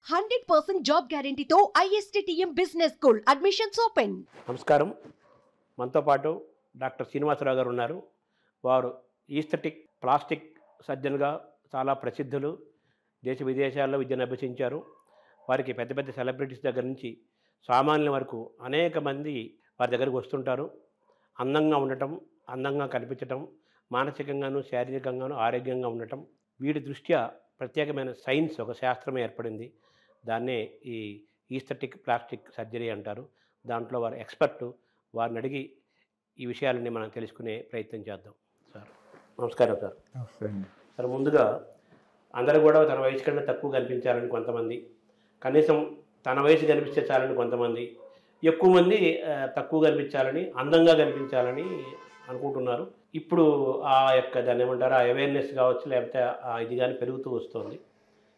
100% job గ్యారంటీతో ISTTM business school admissions open. నమస్కారం. మనతో పాటు డాక్టర్ శ్రీనివాసరావు గారు ఉన్నారు. వారు ఈస్థెటిక్ ప్లాస్టిక్ సర్జన్గా చాలా ప్రసిద్ధులు. దేశ విదేశాల్లో విద్యను అభ్యసించారు. వారికి పెద్ద పెద్ద సెలబ్రిటీస్ దగ్గర నుంచి సామాన్యుల వరకు అనేక మంది వారి దగ్గరకు వస్తుంటారు. అందంగా ఉండటం, అందంగా కనిపించటం, మానసికంగాను శారీరకంగాను ఆరోగ్యంగా ఉండటం, వీటి దృష్ట్యా ప్రత్యేకమైన సైన్స్, ఒక శాస్త్రమే ఏర్పడింది. దాన్నే ఈ ఈస్థెటిక్ ప్లాస్టిక్ సర్జరీ అంటారు. దాంట్లో వారు ఎక్స్పర్టు. వారిని అడిగి ఈ విషయాలన్నీ మనం తెలుసుకునే ప్రయత్నం చేద్దాం. సార్ నమస్కారం. సార్ సార్ ముందుగా అందరూ కూడా తన వయసు కన్నా తక్కువ కనిపించాలని కొంతమంది, కనీసం తన వయసు కనిపిస్తే చాలని కొంతమంది, ఎక్కువ మంది తక్కువ కనిపించాలని, అందంగా కనిపించాలని అనుకుంటున్నారు. ఇప్పుడు ఆ యొక్క దాన్ని ఏమంటారు, ఆ అవేర్నెస్ కావచ్చు, లేకపోతే ఇది కానీ పెరుగుతూ వస్తుంది.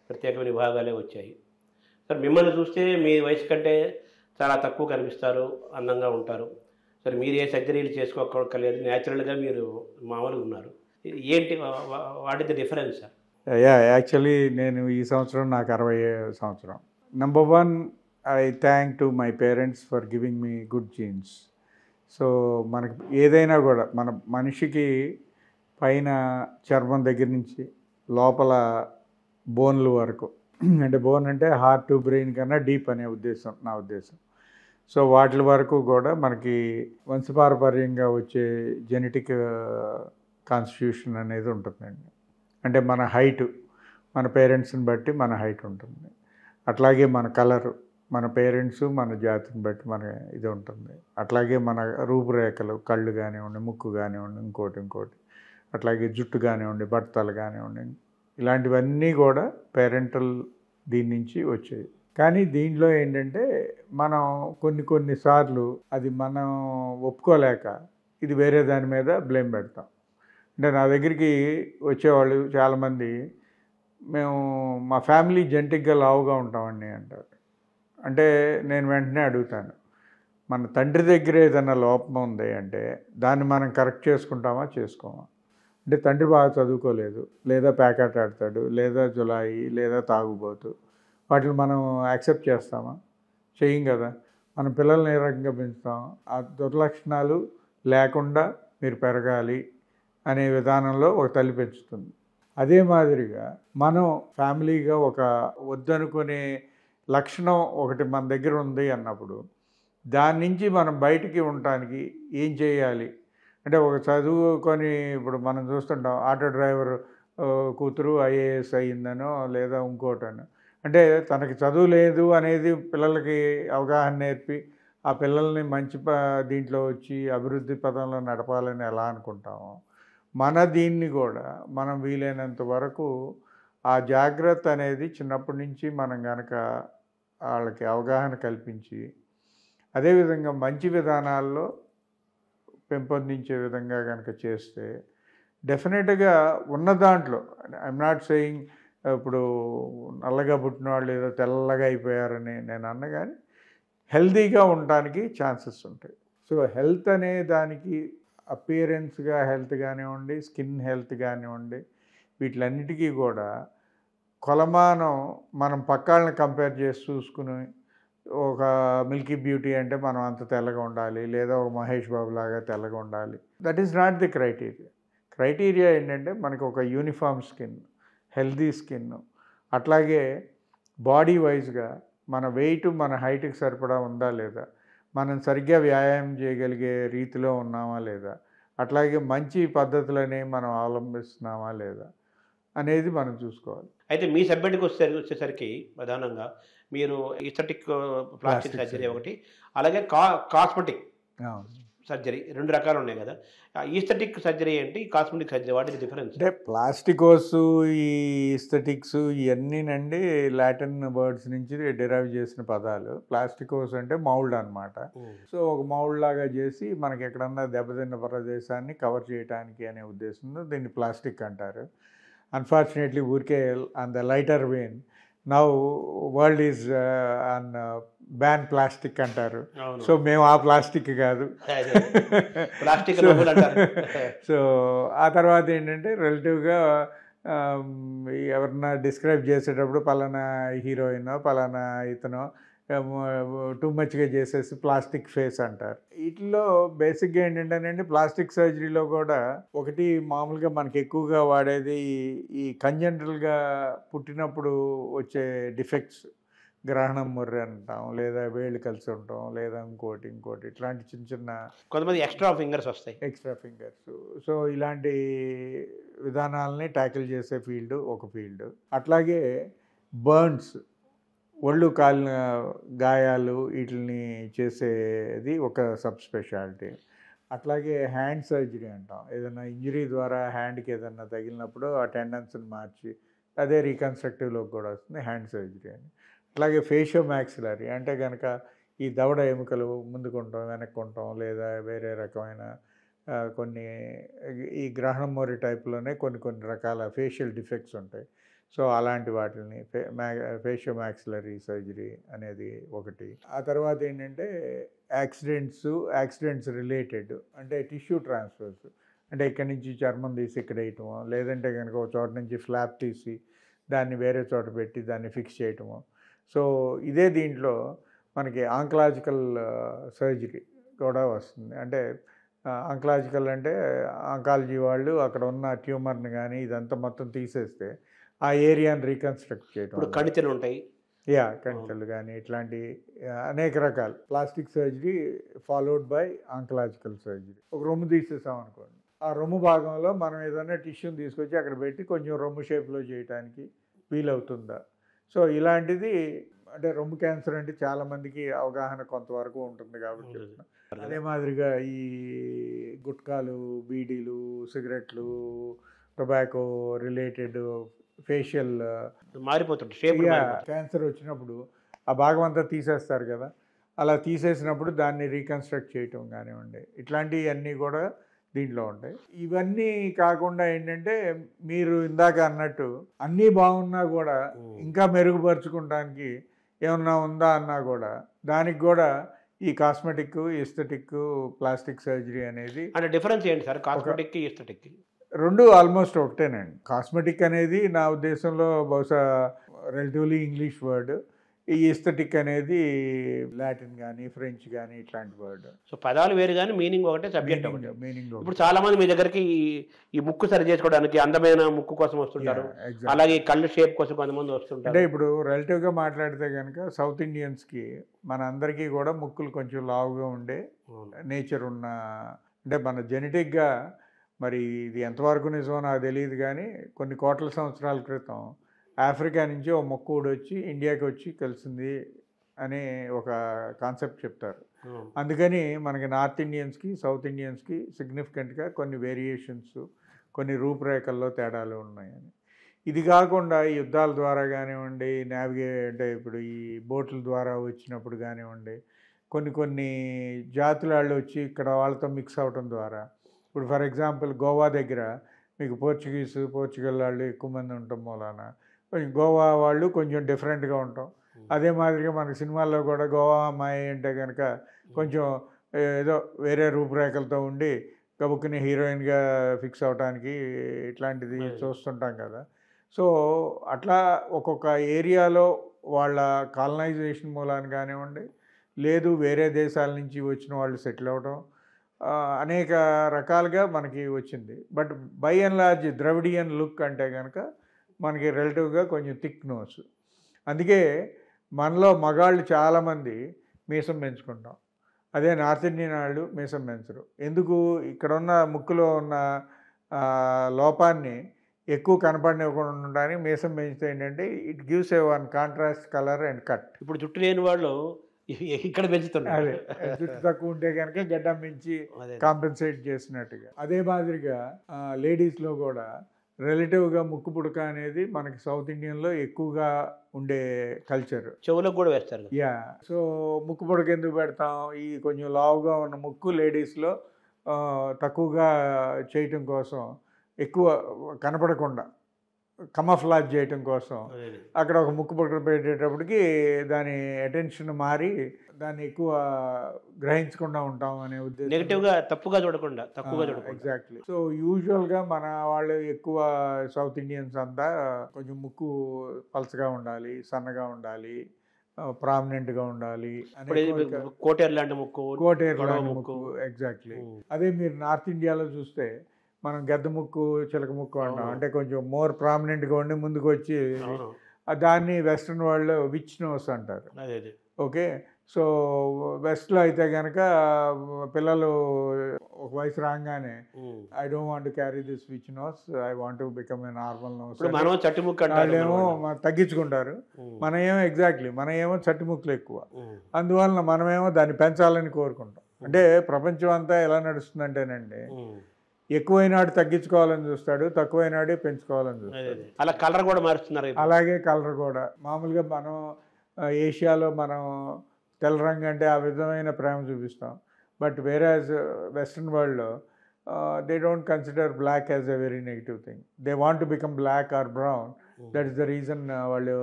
ప్రత్యేకమైన విభాగాలే వచ్చాయి. సార్ మిమ్మల్ని చూస్తే మీ వయసు కంటే చాలా తక్కువ కనిపిస్తారు, అందంగా ఉంటారు. సరే, మీరు ఏ సర్జరీలు చేసుకోక్కర్లేదు, న్యాచురల్గా మీరు మామూలుగా ఉన్నారు. ఏంటి what is the difference sir? Actually నేను ఈ సంవత్సరం నాకు 60 సంవత్సరం. Number 1, I thank to my parents for giving me good jeans. So మనకి ఏదైనా కూడా మన మనిషికి పైన చర్మం దగ్గర నుంచి లోపల బోన్లు వరకు, అంటే బోన్ అంటే హార్ట్ టు బ్రెయిన్ కన్నా డీప్ అనే ఉద్దేశం, నా ఉద్దేశం. సో వాటి వరకు కూడా మనకి వంశపారపర్యంగా వచ్చే జెనెటిక్ కాన్స్టిట్యూషన్ అనేది ఉంటుందండి. అంటే మన హైటు, మన పేరెంట్స్ని బట్టి మన హైట్ ఉంటుంది. అట్లాగే మన కలరు, మన పేరెంట్స్ మన జాతిని బట్టి మన ఇది ఉంటుంది. అట్లాగే మన రూపురేఖలు, కళ్ళు కానివ్వండి, ముక్కు కానివ్వండి, ఇంకోటి అట్లాగే జుట్టు కానివ్వండి, బట్టతలు కానివ్వండి, ఇలాంటివన్నీ కూడా పేరెంటల్ దీని నుంచి వచ్చాయి. కానీ దీంట్లో ఏంటంటే మనం కొన్నిసార్లు అది మనం ఒప్పుకోలేక ఇది వేరే దాని మీద బ్లేమ్ పెడతాం. అంటే నా దగ్గరికి వచ్చేవాళ్ళు చాలామంది, మేము మా ఫ్యామిలీ జెనెటిక్గా లావుగా ఉంటామండి అంటారు. అంటే నేను వెంటనే అడుగుతాను, మన తండ్రి దగ్గర ఏదైనా లోపం ఉంది అంటే దాన్ని మనం కరెక్ట్ చేసుకుంటామా, చేసుకోమా? అంటే తండ్రి బాగా చదువుకోలేదు, లేదా ప్యాకెట్ ఆడతాడు, లేదా జులాయి, లేదా తాగుబోతు, వాటిని మనం యాక్సెప్ట్ చేస్తామా? చేయం కదా. మన పిల్లల్ని ఏ రకంగా పెంచుతాం? ఆ దుర్లక్షణాలు లేకుండా మీరు పెరగాలి అనే విధానంలో ఒక తల్లి పెంచుతుంది. అదే మాదిరిగా మనం ఫ్యామిలీగా ఒక వద్దనుకునే లక్షణం ఒకటి మన దగ్గర ఉంది అన్నప్పుడు దాని నుంచి మనం బయటికి ఉండటానికి ఏం చేయాలి అంటే, ఒక చదువుకొని ఇప్పుడు మనం చూస్తుంటాం, ఆటో డ్రైవర్ కూతురు IAS అయ్యిందనో లేదా ఇంకోటనో, అంటే తనకి చదువు లేదు అనేది పిల్లలకి అవగాహన నేర్పి ఆ పిల్లల్ని మంచి దీంట్లో వచ్చి అభివృద్ధి పదంలో నడపాలని ఎలా అనుకుంటామో, మన దీన్ని కూడా మనం వీలైనంత వరకు ఆ జాగ్రత్త అనేది చిన్నప్పటి నుంచి మనం కనుక వాళ్ళకి అవగాహన కల్పించి, అదేవిధంగా మంచి విధానాల్లో పెంపొందించే విధంగా కనుక చేస్తే డెఫినెట్గా ఉన్న దాంట్లో, ఐఎమ్ నాట్ సేయింగ్ ఇప్పుడు నల్లగా పుట్టిన వాళ్ళు ఏదో తెల్లగా అయిపోయారని నేను అన్న, కానీ హెల్తీగా ఉండడానికి ఛాన్సెస్ ఉంటాయి. సో హెల్త్ అనే దానికి అపియరెన్స్గా హెల్త్ కానివ్వండి, స్కిన్ హెల్త్ కానివ్వండి, వీటిలన్నిటికీ కూడా కొలమానం మనం పక్కాళ్ళని కంపేర్ చేసి చూసుకుని, ఒక మిల్కీ బ్యూటీ అంటే మనం అంత తెల్లగా ఉండాలి, లేదా ఒక మహేష్ బాబు లాగా తెల్లగా ఉండాలి, that is not the criteria. Criteria ఏంటంటే మనకు ఒక యూనిఫామ్ స్కిన్, హెల్దీ స్కిన్, అట్లాగే బాడీ వైజ్గా మన వెయిట్ మన హైట్కి సరిపడా ఉందా లేదా, మనం సరిగ్గా వ్యాయామం చేయగలిగే రీతిలో ఉన్నామా లేదా, అట్లాగే మంచి పద్ధతులని మనం అవలంబిస్తున్నామా లేదా అనేది మనం చూసుకోవాలి. అయితే మీ సబ్జెక్ట్కి వచ్చేసరికి ప్రధానంగా మీరు ఈస్థెటిక్ ప్లాస్టిక్ సర్జరీ ఒకటి, అలాగే కాస్మెటిక్ సర్జరీ, 2 రకాలు ఉన్నాయి కదా. ఈస్థెటిక్ సర్జరీ ఏంటి, cosmetic surgery, what is difference? అంటే ప్లాస్టికోస్, ఈ ఈస్థెటిక్స్ ఇవన్నీనండి లాటిన్ వర్డ్స్ నుంచి డిరైవ్ చేసిన పదాలు. ప్లాస్టికోస్ అంటే మౌల్డ్ అనమాట. సో ఒక మౌల్డ్ లాగా చేసి మనకి ఎక్కడన్నా దెబ్బతిన్న ప్రదేశాన్ని కవర్ చేయడానికి అనే ఉద్దేశంతో దీన్ని ప్లాస్టిక్ అంటారు. అన్ఫార్చునేట్లీ ఊరికే on the lighter vein now world is on ban plastic అంటారు. సో మేము ఆ ప్లాస్టిక్ కాదు. సో ఆ తర్వాత ఏంటంటే రిలేటివ్గా ఎవరన్నా డిస్క్రైబ్ చేసేటప్పుడు పలానా హీరోయిన్ పలానా ఇతను టూ మచ్గా చేసేసి ప్లాస్టిక్ ఫేస్ అంటారు. వీటిలో బేసిక్గా ఏంటంటేనండి, ప్లాస్టిక్ సర్జరీలో కూడా ఒకటి మామూలుగా మనకి ఎక్కువగా వాడేది ఈ కంజెంటల్గా పుట్టినప్పుడు వచ్చే డిఫెక్ట్స్, గ్రహణం ముర్రె అంటాం, లేదా వేళ్ళు కలిసి ఉంటాం, లేదా ఇంకోటి ఇట్లాంటి చిన్న చిన్న కొంతమంది ఎక్స్ట్రా ఫింగర్స్ వస్తాయి. సో ఇలాంటి విధానాలని ట్యాకిల్ చేసే ఫీల్డ్ ఒక ఫీల్డ్. అట్లాగే బర్న్స్, ఒళ్ళు కాలిన గాయాలు వీటిని చేసేది ఒక సబ్ స్పెషాలిటీ. అట్లాగే హ్యాండ్ సర్జరీ అంటాం, ఏదైనా ఇంజరీ ద్వారా హ్యాండ్కి ఏదైనా తగిలినప్పుడు ఆ టెండన్స్ని మార్చి అదే రీకన్స్ట్రక్టివ్లోకి కూడా వస్తుంది హ్యాండ్ సర్జరీ అని. అట్లాగే ఫేషియో మ్యాక్సిలరీ అంటే కనుక ఈ దవడ ఎముకలు ముందుకుంటాం వెనక్కుంటాం, లేదా వేరే రకమైన కొన్ని ఈ గ్రహణం మోరి టైప్లోనే కొన్ని రకాల ఫేషియల్ డిఫెక్ట్స్ ఉంటాయి. సో అలాంటి వాటిని ఫేషియో మ్యాక్సిలరీ సర్జరీ అనేది ఒకటి. ఆ తర్వాత ఏంటంటే యాక్సిడెంట్స్ రిలేటెడ్ అంటే టిష్యూ ట్రాన్స్ఫర్స్, అంటే ఇక్కడి నుంచి చర్మం తీసి ఇక్కడ వేయటమో, లేదంటే కనుక ఒక చోట నుంచి ఫ్లాప్ తీసి దాన్ని వేరే చోట పెట్టి దాన్ని ఫిక్స్ చేయటమో. సో ఇదే దీంట్లో మనకి ఆంకలాజికల్ సర్జరీ కూడా వస్తుంది. అంటే ఆంకలాజికల్ అంటే ఆంకాలజీ వాళ్ళు అక్కడ ఉన్న ట్యూమర్ని కానీ ఇదంతా మొత్తం తీసేస్తే ఆ ఏరియాని రీకన్స్ట్రక్ట్ చేయడం. ఇప్పుడు కణితులు ఉంటాయి, కణితులు కానీ ఇట్లాంటి అనేక రకాలు. Plastic surgery followed by oncological surgery. ఒక రొమ్ము తీసేసాం అనుకోండి, ఆ రొమ్ము భాగంలో మనం ఏదైనా టిష్యూని తీసుకొచ్చి అక్కడ పెట్టి కొంచెం రొమ్ము షేప్లో చేయడానికి వీలవుతుందా. సో ఇలాంటిది అంటే రొమ్ము క్యాన్సర్ అంటే చాలామందికి అవగాహన కొంతవరకు ఉంటుంది కాబట్టి చెప్తున్నా. అదే మాదిరిగా ఈ గుట్కాలు, బీడీలు, సిగరెట్లు, టొబాకో రిలేటెడ్ ఫేషియల్ మారిపోతుంది. క్యాన్సర్ వచ్చినప్పుడు ఆ భాగం అంతా తీసేస్తారు కదా, అలా తీసేసినప్పుడు దాన్ని రీకన్స్ట్రక్ట్ చేయటం కానివ్వండి, ఇట్లాంటివన్నీ కూడా దీంట్లో ఉంటాయి. ఇవన్నీ కాకుండా ఏంటంటే మీరు ఇందాక అన్నట్టు అన్నీ బాగున్నా కూడా ఇంకా మెరుగుపరుచుకోవడానికి ఏమన్నా ఉందా అన్నా కూడా దానికి కూడా ఈ కాస్మెటిక్, ఎస్థెటిక్, ప్లాస్టిక్ సర్జరీ అనేది. అంటే డిఫరెన్స్ ఏంటి సార్ కాస్మెటిక్ ఎస్థెటిక్? రెండు ఆల్మోస్ట్ ఒకటేనండి. కాస్మెటిక్ అనేది నా ఉద్దేశంలో బహుశా రిలేటివ్లీ ఇంగ్లీష్ వర్డ్, ఈ ఎస్థెటిక్ అనేది లాటిన్ కానీ ఫ్రెంచ్ కానీ ఇట్లాంటి వర్డ్. సో పదాలు వేరు కానీ మీనింగ్ ఒకటే, సబ్జెక్ట్ ఒకటే. మీనింగ్. ఇప్పుడు చాలా మంది మీ దగ్గరికి ఈ ముక్కు సరి చేసుకోవడానికి అందమైన ముక్కు కోసం వస్తుంటారు, అలాగే కళ్ళు షేప్ కోసం కొంతమంది వస్తుంటారు. అంటే ఇప్పుడు రిలేటివ్గా మాట్లాడితే కనుక సౌత్ ఇండియన్స్కి మన అందరికీ కూడా ముక్కులు కొంచెం లావుగా ఉండే నేచర్ ఉన్న, అంటే మన జెనెటిక్గా మరి ఇది ఎంతవరకు నిజమో నాకు తెలియదు కానీ కొన్ని కోట్ల సంవత్సరాల క్రితం ఆఫ్రికా నుంచి ఓ మొక్కుడు వచ్చి ఇండియాకి వచ్చి కలిసింది అనే ఒక కాన్సెప్ట్ చెప్తారు. అందుకని మనకి నార్త్ ఇండియన్స్కి సౌత్ ఇండియన్స్కి సిగ్నిఫికెంట్గా కొన్ని వేరియేషన్స్, కొన్ని రూపురేఖల్లో తేడాలు ఉన్నాయని. ఇది కాకుండా ఈ యుద్ధాల ద్వారా కానివ్వండి, అంటే ఇప్పుడు ఈ బోట్ల ద్వారా వచ్చినప్పుడు కానివ్వండి, కొన్ని జాతుల వాళ్ళు వచ్చి ఇక్కడ వాళ్ళతో మిక్స్ అవటం ద్వారా, ఇప్పుడు ఫర్ ఎగ్జాంపుల్ గోవా దగ్గర మీకు పోర్చుగల్ వాళ్ళు ఎక్కువ మంది ఉండటం మూలాన కొంచెం గోవా వాళ్ళు కొంచెం డిఫరెంట్గా ఉంటాం. అదే మాదిరిగా మనకి సినిమాల్లో కూడా గోవా అమ్మాయి అంటే కనుక కొంచెం ఏదో వేరే రూపురేఖలతో ఉండి గబుక్కుని హీరోయిన్గా ఫిక్స్ అవడానికి ఇట్లాంటిది చూస్తుంటాం కదా. సో అట్లా ఒక్కొక్క ఏరియాలో వాళ్ళ కాలనైజేషన్ మూలాన్ని కానివ్వండి, లేదు వేరే దేశాల నుంచి వచ్చిన వాళ్ళు సెటిల్ అవ్వడం, అనేక రకాలుగా మనకి వచ్చింది. But by and large Dravidian look అంటే కనుక మనకి రిలేటివ్గా కొంచెం థిక్ నోస్. అందుకే మనలో మగాళ్ళు చాలామంది మీసం పెంచుకుంటాం, అదే నార్త్ ఇండియన్ వాళ్ళు మీసం పెంచరు. ఎందుకు? ఇక్కడ ఉన్న ముక్కులో ఉన్న లోపాన్ని ఎక్కువ కనపడనివ్వకుండా ఉండడానికి మీసం పెంచితే ఏంటంటే it gives a one contrast colour and cut. ఇప్పుడు జుట్టు లేని వాళ్ళు ఇక్కడ పెంచుతున్నారు, అదే జుట్టు తక్కువ ఉంటే కనుక గడ్డం పెంచి కాంపెన్సేట్ చేసినట్టుగా. అదే మాదిరిగా లేడీస్లో కూడా రిలేటివ్గా ముక్కు పుడక అనేది మనకి సౌత్ ఇండియన్లో ఎక్కువగా ఉండే కల్చర్. చెవులకు కూడా వేస్తారు. సో ముక్కు పుడక ఎందుకు పెడతాం? ఈ కొంచెం లావుగా ఉన్న ముక్కు లేడీస్లో తక్కువగా చేయటం కోసం, ఎక్కువ కనపడకుండా కమఫ్లాజ్ చేయటం కోసం అదే అక్కడ ఒక ముక్కు పక్కన పెట్టేటప్పటికి దాని అటెన్షన్ మారి దాన్ని ఎక్కువ గ్రహించకుండా ఉంటాం అనే ఉద్దేశం. నెగిటివ్గా తప్పుగా చూడకుండా తక్కువగా చూడకుండా. ఎగ్జాక్ట్లీ. సో యూజువల్గా మన వాళ్ళు ఎక్కువ సౌత్ ఇండియన్స్ అంతా కొంచెం ముక్కు పలచగా ఉండాలి, సన్నగా ఉండాలి, ప్రామినెంట్గా ఉండాలి ఇప్పుడు కోటేరు లాంటి ముక్కు, కోటేరు గొడవ లాంటి ముక్కు. ముక్కు. ఎగ్జాక్ట్లీ. అదే మీరు నార్త్ ఇండియాలో చూస్తే మనం గద్ద ముక్కు, చిలక ముక్కు అంటాం. అంటే కొంచెం మోర్ ప్రామినెంట్గా ఉండి ముందుకు వచ్చి అవును. దాన్ని వెస్ట్రన్ వరల్డ్లో విచ్ నోస్ అంటారు. అదే అదే. ఓకే. సో వెస్ట్లో అయితే కనుక పిల్లలు ఒక వయసు రాగానే I don't want to carry this which nose, I want to become a normal nose. ఇప్పుడు మనం చట్టి ముక్కు అంటారు, వాళ్ళేమో తగ్గించుకుంటారు, మన ఏమో ఎగ్జాక్ట్లీ మన ఏమో చట్టి ముక్కులు ఎక్కువ. అందువలన మనమేమో దాన్ని పెంచాలని కోరుకుంటాం. అంటే ప్రపంచం అంతా ఎలా నడుస్తుందంటేనండి, ఎక్కువైనాడు తగ్గించుకోవాలని చూస్తాడు, తక్కువైనాడే పెంచుకోవాలని చూస్తాడు. అలా కలర్ కూడా మారుస్తున్నారు. అలాగే కలర్ కూడా. మామూలుగా మనం ఏషియాలో మనం తెల్ల రంగు అంటే ఆ విధమైన ప్రేమ చూపిస్తాం. బట్ వేరేజ్ వెస్ట్రన్ వరల్డ్లో they don't consider black as a very negative thing. They want to become black or brown. That is the reason వాళ్ళు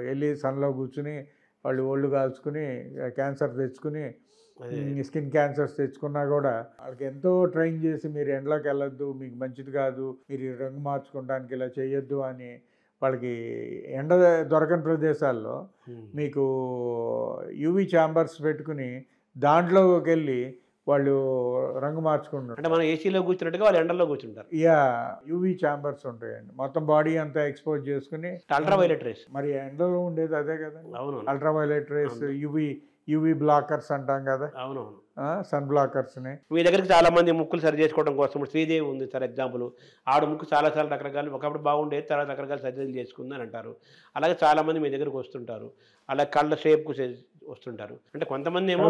వెళ్ళి సన్లో కూర్చుని వాళ్ళు ఒళ్ళు కాల్చుకుని క్యాన్సర్ తెచ్చుకుని స్కిన్ క్యాన్సర్స్ తెచ్చుకున్నా కూడా వాళ్ళకి ఎంతో ట్రైన్ చేసి మీరు ఎండలోకి వెళ్ళొద్దు, మీకు మంచిది కాదు, మీరు రంగు మార్చుకోవడానికి ఇలా చేయొద్దు అని వాళ్ళకి ఎండ దొరకని ప్రదేశాల్లో మీకు యూవీ ఛాంబర్స్ పెట్టుకుని దాంట్లోకి వెళ్ళి వాళ్ళు రంగు మార్చుకుంటారు. అంటే మనం ఏసీలో కూర్చున్నట్టుగా వాళ్ళు ఎండల్లో కూర్చుంటారు. యా, యూవీ ఛాంబర్స్ ఉంటాయండి. మొత్తం బాడీ అంతా ఎక్స్పోజ్ చేసుకుని అల్ట్రావైలెట్ రేస్. మరి ఎండలో ఉండేది అదే కదా. అవును. అల్ట్రావైలెట్ రేస్, యూవీ బ్లాకర్స్ అంటాం కదా. అవునవును. సన్ బ్లాకర్స్ని. మీ దగ్గరికి చాలా మంది ముక్కులు సరి చేసుకోవడం కోసం, ఇప్పుడు శ్రీదేవి ఉంది సార్ ఎగ్జాంపుల్, ఆవిడ ముక్కు చాలాసార్లు రకరకాలు, ఒకప్పుడు బాగుండేది, తర్వాత రకరకాల సర్జరీలు చేసుకుంది అని అంటారు. అలాగే చాలామంది మీ దగ్గరకు వస్తుంటారు. అలా కళ్ళ షేప్కు వస్తుంటారు. అంటే కొంతమంది ఏమో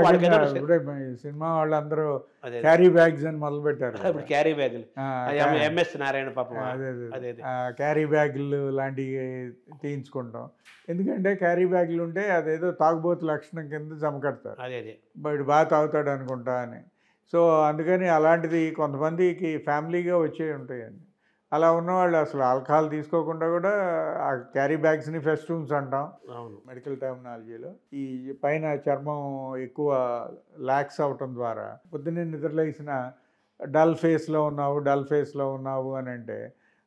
సినిమా వాళ్ళందరూ క్యారీ బ్యాగ్స్ అని మొదలు పెట్టారు. ఇప్పుడు క్యారీ బ్యాగులు, ఎంఎస్ నారాయణ పాపం అదే క్యారీ బ్యాగులు లాంటివి తీయించుకుంటాం. ఎందుకంటే క్యారీ బ్యాగులు ఉంటే అదేదో తాగుబోతు లక్షణం కింద జమకడతారు. అదే అదే బయట బాగా తాగుతాడు అనుకుంటా అని. సో అందుకని అలాంటిది కొంతమందికి ఫ్యామిలీగా వచ్చే ఉంటాయండి. అలా ఉన్నవాళ్ళు అసలు ఆల్కహాల్ తీసుకోకుండా కూడా ఆ క్యారీ బ్యాగ్స్ని ఫెస్టూన్స్ అంటాం మెడికల్ టర్మినాలజీలో. ఈ పైన చర్మం ఎక్కువ లాక్స్ అవటం ద్వారా పొద్దున్నే నిద్రలేసిన డల్ ఫేస్లో ఉన్నావు అని అంటే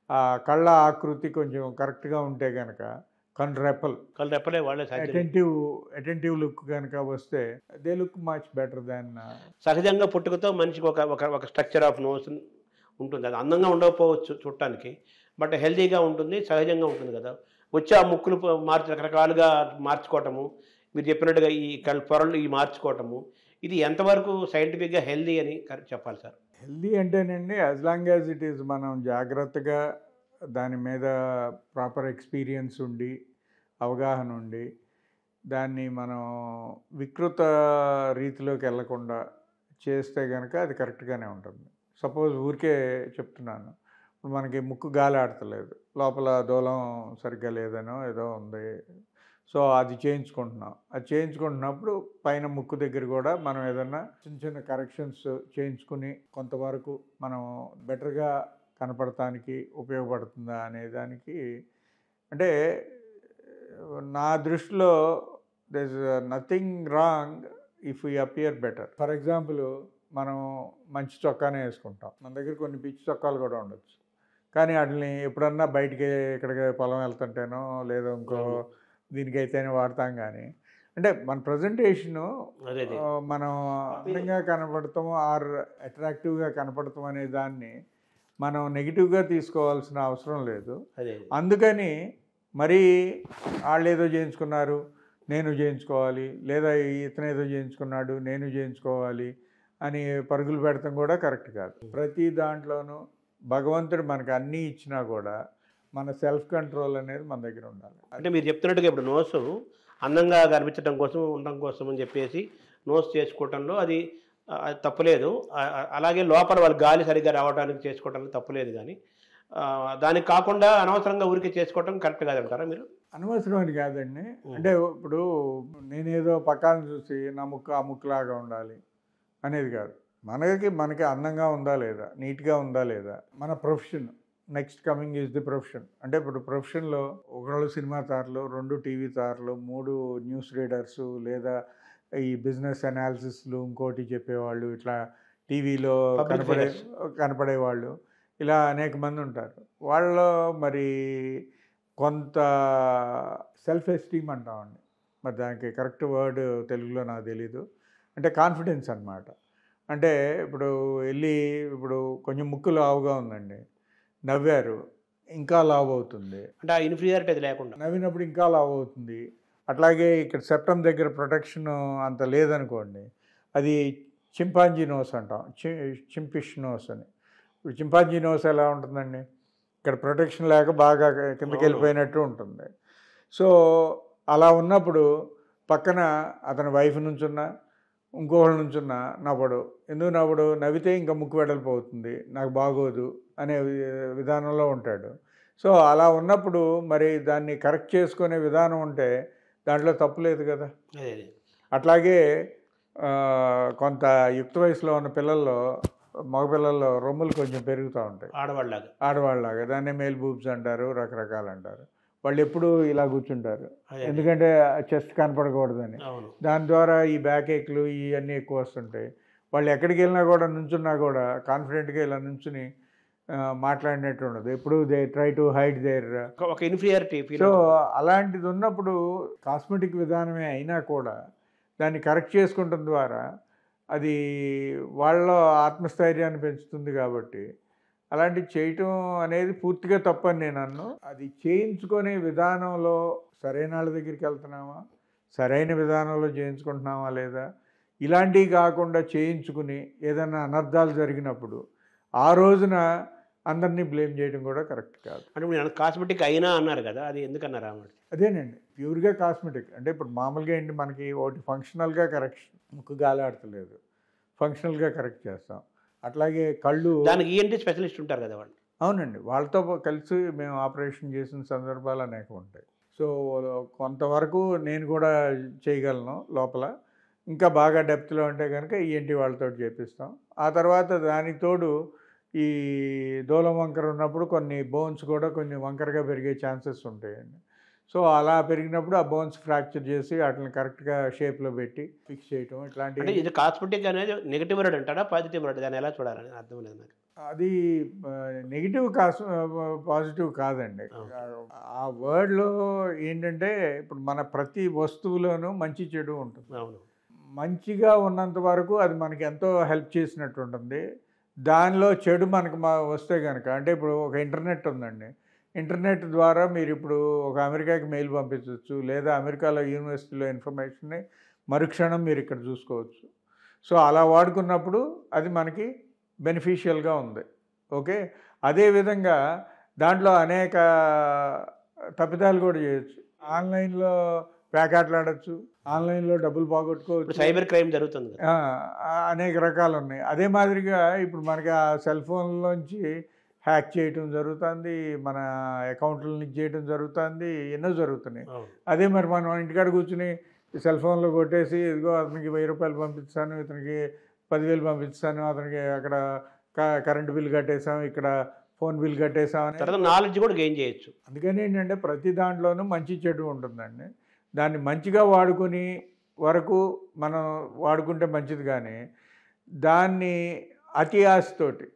ఆ కళ్ళ ఆకృతి కొంచెం కరెక్ట్గా ఉంటే కనుక కళ్ళు వాళ్ళే అటెంటివ్ లుక్ కనుక వస్తే they look much better than. సహజంగా పుట్టుకతో మనిషికి ఒక స్ట్రక్చర్ ఆఫ్ నోస్ ఉంటుంది. అది అందంగా ఉండకపోవచ్చు చూడటానికి, బట్ హెల్తీగా ఉంటుంది, సహజంగా ఉంటుంది కదా. వచ్చి ఆ ముక్కులు రకరకాలుగా మార్చుకోవటము, మీరు చెప్పినట్టుగా ఈ పొరలు ఈ మార్చుకోవటము, ఇది ఎంతవరకు సైంటిఫిక్గా హెల్తీ అని చెప్పాలి సార్? హెల్తీ అంటేనండి, as long as it is మనం జాగ్రత్తగా దాని మీద ప్రాపర్ ఎక్స్పీరియన్స్ ఉండి అవగాహన ఉండి దాన్ని మనం వికృత రీతిలోకి వెళ్లకుండా చేస్తే కనుక అది కరెక్ట్గానే ఉంటుంది. సపోజ్ ఊరికే చెప్తున్నాను, ఇప్పుడు మనకి ముక్కు గాలి ఆడతలేదు, లోపల దూలం సరిగ్గా లేదనో ఏదో ఉంది, సో అది చేయించుకుంటున్నప్పుడు పైన ముక్కు దగ్గర కూడా మనం ఏదన్నా చిన్న కరెక్షన్స్ చేయించుకుని కొంతవరకు మనం బెటర్గా కనపడటానికి ఉపయోగపడుతుందా అనే దానికి, అంటే నా దృష్టిలో there is nothing wrong if you appear better. For example, మనం మంచి చొక్కానే వేసుకుంటాం, మన దగ్గర కొన్ని పిచ్చి చొక్కాలు కూడా ఉండొచ్చు, కానీ వాటిని ఎప్పుడన్నా బయటికి ఇక్కడికి పొలం వెళ్తుంటేనో లేదో ఇంకో దీనికైతేనే వాడతాం. కానీ అంటే మన ప్రజెంటేషను మనం అందంగా కనపడతాము ఆర్ అట్రాక్టివ్గా కనపడతాం అనే దాన్ని మనం నెగిటివ్గా తీసుకోవాల్సిన అవసరం లేదు. అందుకని మరి వాళ్ళు ఏదో చేయించుకున్నారు నేను చేయించుకోవాలి, లేదా ఇతను ఏదో చేయించుకున్నాడు నేను చేయించుకోవాలి అని పరుగులు పెడతాం కూడా కరెక్ట్ కాదు. ప్రతి దాంట్లోనూ భగవంతుడు మనకు అన్నీ ఇచ్చినా కూడా మన సెల్ఫ్ కంట్రోల్ అనేది మన దగ్గర ఉండాలి. అంటే మీరు చెప్తున్నట్టుగా ఇప్పుడు నోసు అందంగా కనిపించడం కోసం ఉండడం కోసం అని చెప్పేసి నోస్ చేసుకోవటంలో అది తప్పులేదు. అలాగే లోపల వాళ్ళు గాలి సరిగ్గా రావడానికి చేసుకోవటంలో తప్పులేదు. కానీ దానికి కాకుండా అనవసరంగా ఊరికి చేసుకోవటం కరెక్ట్ కాదంటారా మీరు? అనవసరం అని కాదండి. అంటే ఇప్పుడు నేనేదో పక్కన చూసి నా ముక్కు ఆ ముక్కులాగా ఉండాలి అనేది కాదు. మనకి అందంగా ఉందా లేదా, నీట్గా ఉందా లేదా, మన profession next coming is the profession. అంటే ఇప్పుడు ప్రొఫెషన్లో ఒకళ్ళు సినిమా తారలు, 2 టీవీ తారలు, 3 న్యూస్ రీడర్సు, లేదా ఈ బిజినెస్ అనాలిసిస్లు ఇంకోటి చెప్పేవాళ్ళు, ఇట్లా టీవీలో కనపడేవాళ్ళు, ఇలా అనేక మంది ఉంటారు. వాళ్ళలో మరి కొంత సెల్ఫ్ ఎస్టీమ్ అంటామండి, మరి దానికి కరెక్ట్ వర్డ్ తెలుగులో నాకు తెలీదు, అంటే కాన్ఫిడెన్స్ అన్నమాట. అంటే ఇప్పుడు ఇప్పుడు కొంచెం ముక్కు లావుగా ఉందండి, నవ్వారు ఇంకా లావు అవుతుంది, అంటే ఆ ఇన్ఫీరియారిటీ అది లేకుండా నవ్వినప్పుడు ఇంకా లావు అవుతుంది. అట్లాగే ఇక్కడ సెప్టమ్ దగ్గర ప్రొటెక్షన్ అంత లేదనుకోండి, అది చింపాంజీ నోస్ అంటాం, చింపిష్ నోస్ అని. ఇప్పుడు చింపాంజీ నోస్ ఎలా ఉంటుందండి, ఇక్కడ ప్రొటెక్షన్ లేక బాగా కిందకి వెళ్ళిపోయినట్టు ఉంటుంది. సో అలా ఉన్నప్పుడు పక్కన అతని వైఫ్ నుంచున్నా ఇంకోళ్ళ నుంచున్నా నవ్వడు. ఎందుకు నవ్వడు? నవ్వితే ఇంకా ముక్కు వెడల్పోతుంది, నాకు బాగోదు అనే విధానంలో ఉంటాడు. సో అలా ఉన్నప్పుడు మరి దాన్ని కరెక్ట్ చేసుకునే విధానం ఉంటే దాంట్లో తప్పు లేదు కదా. అట్లాగే కొంత యుక్త వయసులో ఉన్న పిల్లల్లో, మగపిల్లల్లో రొమ్ములు కొంచెం పెరుగుతూ ఉంటాయి ఆడవాళ్ళలాగా. దాన్నే మేల్ బూబ్స్ అంటారు, రకరకాలు అంటారు. వాళ్ళు ఎప్పుడు ఇలా కూర్చుంటారు, ఎందుకంటే చెస్ట్ కనపడకూడదని. దాని ద్వారా ఈ బ్యాక్ ఏక్లు ఇవన్నీ ఎక్కువ వస్తుంటాయి. వాళ్ళు ఎక్కడికి వెళ్ళినా కూడా, నుంచున్నా కూడా కాన్ఫిడెంట్గా ఇలా నుంచుని మాట్లాడినట్టు ఉండదు, ఎప్పుడు they try to hide their ఒక ఇన్ఫీరియారిటీ. సో అలాంటిది ఉన్నప్పుడు కాస్మెటిక్ విధానమే అయినా కూడా దాన్ని కరెక్ట్ చేసుకుంటం ద్వారా అది వాళ్ళలో ఆత్మస్థైర్యాన్ని పెంచుతుంది. కాబట్టి అలాంటివి చేయటం అనేది పూర్తిగా తప్పని నేను అన్ను. అది చేయించుకునే విధానంలో సరైన వాళ్ళ దగ్గరికి వెళ్తున్నామా, సరైన విధానంలో చేయించుకుంటున్నామా లేదా, ఇలాంటివి కాకుండా చేయించుకుని ఏదైనా అనర్థాలు జరిగినప్పుడు ఆ రోజున అందరినీ బ్లేమ్ చేయడం కూడా కరెక్ట్ కాదు. అంటే మీరు కాస్మెటిక్ అయినా అన్నారు కదా, అది ఎందుకన్నారా? అదేనండి, ప్యూర్గా కాస్మెటిక్ అంటే ఇప్పుడు మామూలుగా ఏంటి, మనకి ఒకటి ఫంక్షనల్గా కరెక్షన్, ముక్కు గాలాడతలేదు, ఫంక్షనల్గా కరెక్ట్ చేస్తాం. అట్లాగే కళ్ళు, దానికి ఈఎన్టీ స్పెషలిస్ట్ ఉంటారు కదా వాళ్ళు. అవునండి, వాళ్ళతో కలిసి మేము ఆపరేషన్ చేసిన సందర్భాలు అనేక ఉంటాయి. సో కొంతవరకు నేను కూడా చేయగలను లోపల, ఇంకా బాగా డెప్త్లో ఉంటే కనుక ఈఎన్టీ వాళ్ళతో చేపిస్తాం. ఆ తర్వాత దానికి తోడు ఈ దూలం వంకర ఉన్నప్పుడు కొన్ని బోన్స్ కూడా కొంచెం వంకరగా పెరిగే ఛాన్సెస్ ఉంటాయండి. సో అలా పెరిగినప్పుడు ఆ బోన్స్ ఫ్రాక్చర్ చేసి వాటిని కరెక్ట్గా షేప్లో పెట్టి ఫిక్స్ చేయటం, ఇట్లాంటివి. అంటే ఇది కాస్మెటిక్ అనేది నెగిటివ్ వర్డ్ అంటారా, పాజిటివ్ వర్డ్? దాన్ని ఎలా చూడాలని అర్థం లేదు నాకు. అది నెగిటివ్ పాజిటివ్ కాదండి. ఆ వర్డ్లో ఏంటంటే ఇప్పుడు మన ప్రతి వస్తువులోనూ మంచి చెడు ఉంటుంది. అవును, మంచిగా ఉన్నంత వరకు అది మనకి ఎంతో హెల్ప్ చేసినట్టు ఉంటుంది. దానిలో చెడు మనకు వస్తే కనుక, అంటే ఇప్పుడు ఒక ఇంటర్నెట్ ఉందండి, ఇంటర్నెట్ ద్వారా మీరు ఇప్పుడు ఒక అమెరికాకి మెయిల్ పంపించవచ్చు, లేదా అమెరికాలో యూనివర్సిటీలో ఇన్ఫర్మేషన్ని మరుక్షణం మీరు ఇక్కడ చూసుకోవచ్చు. సో అలా వాడుకున్నప్పుడు అది మనకి బెనిఫిషియల్గా ఉంది. ఓకే, అదేవిధంగా దాంట్లో అనేక తప్పిదాలు కూడా చేయొచ్చు. ఆన్లైన్లో ప్యాకెట్లాడచ్చు, ఆన్లైన్లో డబ్బులు పోగొట్టుకోవచ్చు, సైబర్ క్రైమ్ జరుగుతుంది, అనేక రకాలు ఉన్నాయి. అదే మాదిరిగా ఇప్పుడు మనకి ఆ సెల్ ఫోన్లోంచి హ్యాక్ చేయటం జరుగుతుంది, మన అకౌంట్ల నుంచి చేయటం జరుగుతుంది, ఎన్నో జరుగుతున్నాయి. అదే మరి మనం ఇంటికాడ కూర్చుని సెల్ ఫోన్లో కొట్టేసి, ఇదిగో అతనికి 1000 రూపాయలు పంపిస్తాను, ఇతనికి 10,000 పంపిస్తాను, అతనికి అక్కడ కరెంటు బిల్ కట్టేసాం, ఇక్కడ ఫోన్ బిల్ కట్టేసాం అని నాలెడ్జ్ కూడా గెయిన్ చేయొచ్చు. అందుకని ఏంటంటే ప్రతి దాంట్లోనూ మంచి చెడు ఉంటుందండి. దాన్ని మంచిగా వాడుకుని వరకు మనం వాడుకుంటే మంచిది, కానీ దాన్ని అతి ఆశతోటి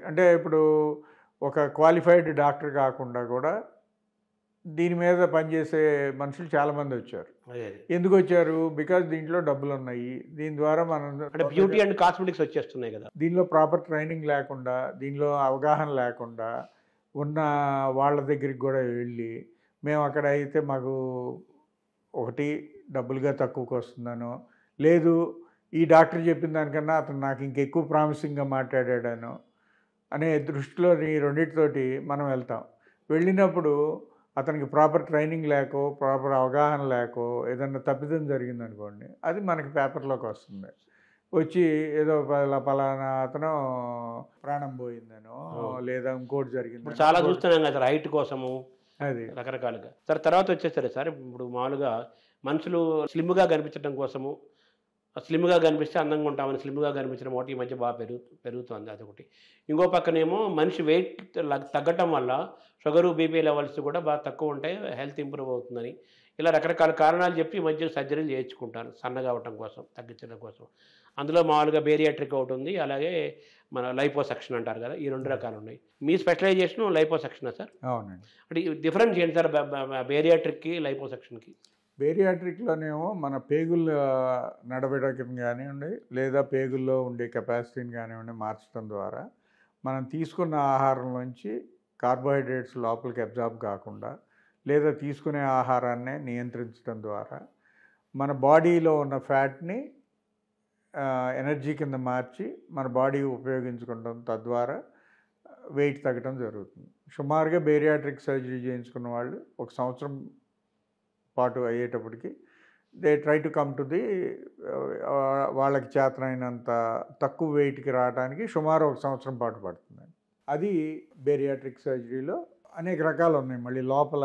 అంటే ఇప్పుడు ఒక క్వాలిఫైడ్ డాక్టర్ కాకుండా కూడా దీని మీద పనిచేసే మనుషులు చాలామంది వచ్చారు. ఎందుకు వచ్చారు? బికాజ్ దీంట్లో డబ్బులు ఉన్నాయి, దీని ద్వారా మనం బ్యూటీ అండ్ కాస్మెటిక్స్ వచ్చేస్తున్నాయి కదా. దీనిలో ప్రాపర్ ట్రైనింగ్ లేకుండా, దీనిలో అవగాహన లేకుండా ఉన్న వాళ్ళ దగ్గరికి కూడా వెళ్ళి, మేము అక్కడ అయితే మాకు ఒకటి డబ్బులుగా తక్కువకు వస్తుందనో, లేదు ఈ డాక్టర్ చెప్పిన దానికన్నా అతను నాకు ఇంకెక్కువ ప్రామిసింగ్గా మాట్లాడాడనో అనే దృష్టిలో ఈ రెండింటితోటి మనం వెళ్తాం. వెళ్ళినప్పుడు అతనికి ప్రాపర్ ట్రైనింగ్ లేకో, ప్రాపర్ అవగాహన లేకో ఏదన్నా తప్పిదం జరిగిందనుకోండి, అది మనకి పేపర్లోకి వస్తుంది. వచ్చి ఏదో పలానా అతను ప్రాణం పోయిందనో, లేదా ఇంకోటి జరిగింది, చాలా చూస్తున్నాం కదా రైట్ కోసము, అది రకరకాలుగా. తర్వాత వచ్చేసరి సార్, ఇప్పుడు మామూలుగా మనుషులు స్లిమ్గా కనిపించడం కోసము స్లిమ్గా కనిపిస్తే అందంగా ఉంటామని స్లిమ్గా కనిపించడం ఒకటి ఈ మధ్య బాగా పెరుగుతుంది అదొకటి. ఇంకో పక్కనేమో మనిషి వెయిట్ తగ్గటం వల్ల షుగరు బీపీ లెవెల్స్ కూడా బాగా తక్కువ ఉంటాయి, హెల్త్ ఇంప్రూవ్ అవుతుందని ఇలా రకరకాల కారణాలు చెప్పి ఈ మధ్య సర్జరీలు చేయించుకుంటాను సన్నగా అవటం కోసం, తగ్గించడం కోసం. అందులో మామూలుగా బేరియాట్రిక్ ఒకటి ఉంది, అలాగే మన లైపోసక్షన్ అంటారు కదా, ఈ 2 రకాలు ఉన్నాయి. మీ స్పెషలైజేషన్ లైపోసక్షనా సార్? అవునండి. అంటే డిఫరెన్స్ ఏంటి సార్ బేరియాట్రిక్కి లైపోసక్షన్కి? బేరియాట్రిక్లోనేమో మన పేగుల నడవడికను కానివ్వండి, లేదా పేగుల్లో ఉండే కెపాసిటీని కానివ్వండి మార్చడం ద్వారా మనం తీసుకున్న ఆహారంలోంచి కార్బోహైడ్రేట్స్ లోపలికి అబ్జార్బ్ కాకుండా, లేదా తీసుకునే ఆహారాన్ని నియంత్రించడం ద్వారా మన బాడీలో ఉన్న ఫ్యాట్ని ఎనర్జీ కింద మార్చి మన బాడీ ఉపయోగించుకుంటాం, తద్వారా వెయిట్ తగ్గడం జరుగుతుంది. సుమారుగా బేరియాట్రిక్ సర్జరీ చేయించుకున్న వాళ్ళు 1 సంవత్సరం పాటు అయ్యేటప్పటికి they try to come to the వాళ్ళకి చేతనైనంత తక్కువ వెయిట్కి రావడానికి సుమారు 1 సంవత్సరం పాటు పడుతుందండి. అది బేరియాట్రిక్ సర్జరీలో అనేక రకాలు ఉన్నాయి. మళ్ళీ లోపల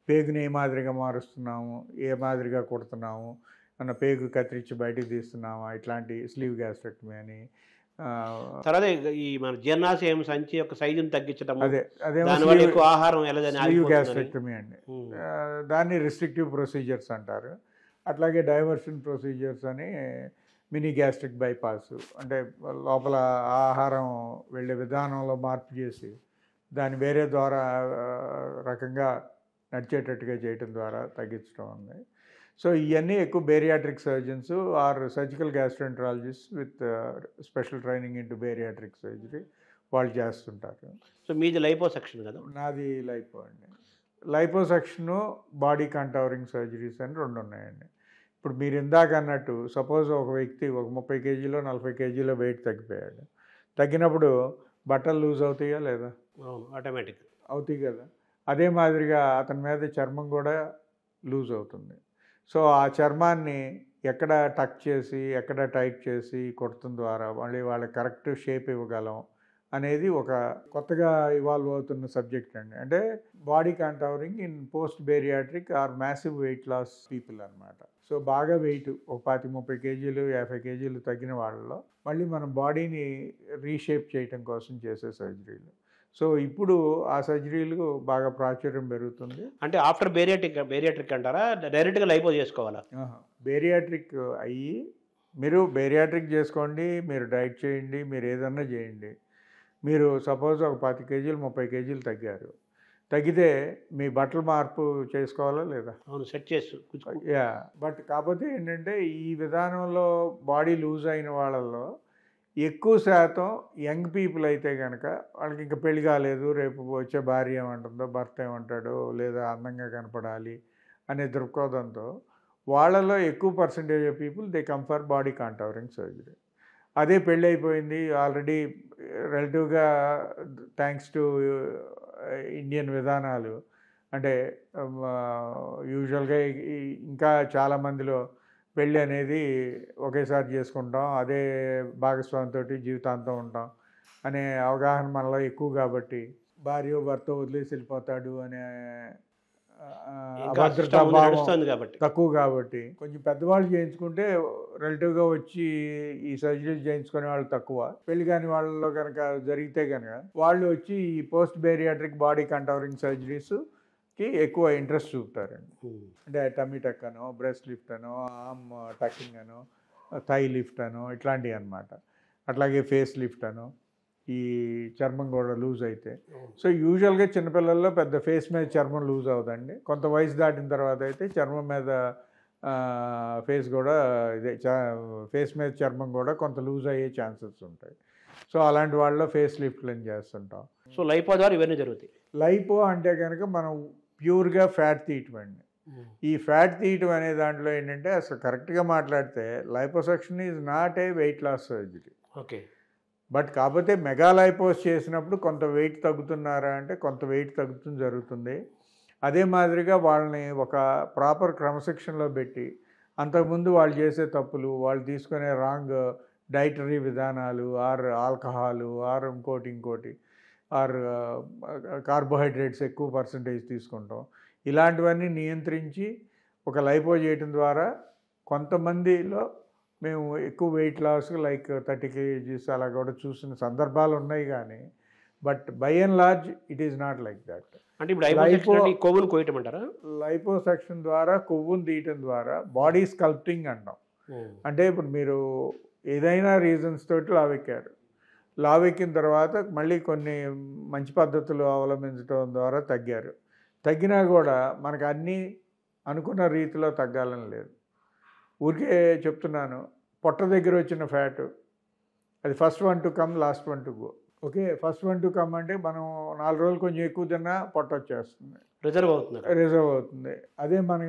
పేగుని ఏ మాదిరిగా మారుస్తున్నాము, ఏ మాదిరిగా కుడుతున్నాము, మన పేగు కత్తిరించి బయటికి తీస్తున్నామా, ఇట్లాంటి స్లీవ్ గ్యాస్ట్రెక్టమీ అని. తర్వాత ఈ మన జీర్ణాశయం సంచి యొక్క సైజుని తగ్గించడం, అదే దానివల్ల ఎక్కువ ఆహారం స్లీవ్ గ్యాస్ట్రెక్టమీ అండి. దాన్ని రిస్ట్రిక్టివ్ ప్రొసీజర్స్ అంటారు. అట్లాగే డైవర్షన్ ప్రొసీజర్స్ అని మినీ గ్యాస్ట్రిక్ బైపాస్, అంటే లోపల ఆహారం వెళ్ళే విధానంలో మార్పు చేసి దాన్ని వేరే ద్వారా రకంగా నడిచేటట్టుగా చేయటం ద్వారా తగ్గించడం ఉంది. సో ఇవన్నీ ఎక్కువ bariatric surgeons are surgical gastroenterologist with special training into bariatric surgery వాళ్ళు చేస్తుంటారు. సో మీది లైపోసక్షన్ కదా? నాది లైపో అండి. లైపోసక్షను, బాడీ కంటవరింగ్ సర్జరీస్ అని 2 ఉన్నాయండి. ఇప్పుడు మీరు ఇందాక అన్నట్టు సపోజ్ ఒక వ్యక్తి ఒక 30 కేజీలో 40 కేజీలో వెయిట్ తగ్గిపోయాడు. తగ్గినప్పుడు బట్టలు లూజ్ అవుతాయా లేదా? అవును, ఆటోమేటిక్ అవుతాయి కదా. అదే మాదిరిగా అతని మీద చర్మం కూడా లూజ్ అవుతుంది. సో ఆ చర్మాన్ని ఎక్కడ టక్ చేసి ఎక్కడ టైట్ చేసి కొట్టడం ద్వారా మళ్ళీ వాళ్ళకి కరెక్ట్ షేప్ ఇవ్వగలం అనేది ఒక కొత్తగా ఇవాల్వ్ అవుతున్న సబ్జెక్ట్ అండి. అంటే body contouring in post bariatric or massive weight loss people అనమాట. సో బాగా వెయిట్ ఒక 25-30 కేజీలు 50 కేజీలు తగ్గిన వాళ్ళలో మళ్ళీ మనం బాడీని రీషేప్ చేయటం కోసం చేసే సర్జరీలు. సో ఇప్పుడు ఆ సర్జరీలు బాగా ప్రాచుర్యం పెరుగుతుంది. అంటే ఆఫ్టర్ బేరియాట్రిక్ అంటారా, డైరెక్ట్గా లైపో చేసుకోవాలా? బేరియాట్రిక్ అయ్యి మీరు బేరియాట్రిక్ చేసుకోండి, మీరు డైట్ చేయండి, మీరు ఏదన్నా చేయండి. మీరు సపోజ్ ఒక 10 కేజీలు 30 కేజీలు తగ్గారు, తగ్గితే మీ బట్టలు మార్పు చేసుకోవాలా లేదా? అవును, సెట్ చేసు. బట్ కాకపోతే ఏంటంటే ఈ విధానంలో బాడీ లూజ్ అయిన వాళ్ళల్లో ఎక్కువ శాతం యంగ్ పీపుల్ అయితే కనుక వాళ్ళకి ఇంకా పెళ్లి కాలేదు, రేపు వచ్చే భార్య ఏమంటుందో, భర్త ఏమంటాడో, లేదా అందంగా కనపడాలి అనే దృక్పథంతో వాళ్ళలో ఎక్కువ percentage of people they come for body contouring surgery. అదే పెళ్ళి అయిపోయింది ఆల్రెడీ, రిలేటివ్గా థ్యాంక్స్ టు ఇండియన్ విధానాలు, అంటే యూజువల్గా ఇంకా చాలామందిలో పెళ్ళి అనేది ఒకేసారి చేసుకుంటాం, అదే భాగస్వామితో జీవితాంతం ఉంటాం అనే అవగాహన మనలో ఎక్కువ కాబట్టి భార్య భర్త వదిలేసి వెళ్ళిపోతాడు అనే అభద్రతా భావం తక్కువ కాబట్టి కొంచెం పెద్దవాళ్ళు చేయించుకుంటే రిలేటివ్గా వచ్చి ఈ సర్జరీస్ చేయించుకునే వాళ్ళు తక్కువ. పెళ్లి కాని వాళ్ళలో కనుక జరిగితే కనుక వాళ్ళు వచ్చి ఈ పోస్ట్ బేరియాట్రిక్ బాడీ కంటవరింగ్ సర్జరీస్కి ఎక్కువ ఇంట్రెస్ట్ చూపుతారండి. అంటే టమ్మీ టక్ అనో, బ్రెస్ట్ లిఫ్ట్ అనో, ఆర్మ్ టక్కింగ్ అనో, థై లిఫ్ట్ అనో ఇట్లాంటివి అనమాట. అట్లాగే ఫేస్ లిఫ్ట్ అనో, ఈ చర్మం కూడా లూజ్ అయితే. సో యూజువల్గా చిన్నపిల్లల్లో పెద్ద ఫేస్ మీద చర్మం లూజ్ అవుతుందండి. కొంత వయసు దాటిన తర్వాత అయితే చర్మం మీద ఫేస్ కూడా ఇదే ఫేస్ మీద చర్మం కూడా కొంత లూజ్ అయ్యే ఛాన్సెస్ ఉంటాయి. సో అలాంటి వాళ్ళలో ఫేస్ లిఫ్ట్లను చేస్తుంటాం. సో లైపో ద్వారా ఇవన్నీ జరుగుతాయి. లైపో అంటే కనుక మనం ప్యూర్గా ఫ్యాట్ తీయటం అండి. ఈ ఫ్యాట్ తీయటం అనే దాంట్లో ఏంటంటే అసలు కరెక్ట్గా మాట్లాడితే liposuction is not a weight loss surgery. Okay. But కాకపోతే మెగా లైపోస్ చేసినప్పుడు కొంత వెయిట్ తగ్గుతున్నారా అంటే కొంత వెయిట్ తగ్గుతుంది జరుగుతుంది. అదే మాదిరిగా వాళ్ళని ఒక ప్రాపర్ క్రమశిక్షణలో పెట్టి అంతకుముందు వాళ్ళు చేసే తప్పులు, వాళ్ళు తీసుకునే రాంగ్ డైటరీ విధానాలు, ఆర్ ఆల్కహాలు, ఆర్ ఇంకోటి ఆర్ కార్బోహైడ్రేట్స్ ఎక్కువ పర్సంటేజ్ తీసుకుంటాం, ఇలాంటివన్నీ నియంత్రించి ఒక లైపో చేయటం ద్వారా కొంతమందిలో మేము ఎక్కువ వెయిట్ లాస్ లైక్ 30 kgs అలా కూడా చూసిన సందర్భాలు ఉన్నాయి, కానీ but by and large it is not like that. అంటే ఇప్పుడు లైపోసెక్షన్ అంటే ఈ కొవ్వును కోయటం అంటారా? లైపోసెక్షన్ ద్వారా కొవ్వును తీయటం ద్వారా బాడీ స్కల్ప్టింగ్ అంటాం. అంటే ఇప్పుడు మీరు ఏదైనా రీజన్స్ తోటి లావెక్కారు, లావెక్కిన తర్వాత మళ్ళీ కొన్ని మంచి పద్ధతులు అవలంబించడం ద్వారా తగ్గినా కూడా మనకు అన్నీ అనుకున్న రీతిలో తగ్గాలని లేదు. ఊరికే చెప్తున్నాను, పొట్ట దగ్గర వచ్చిన ఫ్యాటు అది first one to come last one to go. Okay, first one to come అంటే మనం 4 రోజులు కొంచెం ఎక్కువ తిన్నా పొట్ట వచ్చేస్తుంది, రిజర్వ్ అవుతుంది. అదే మనం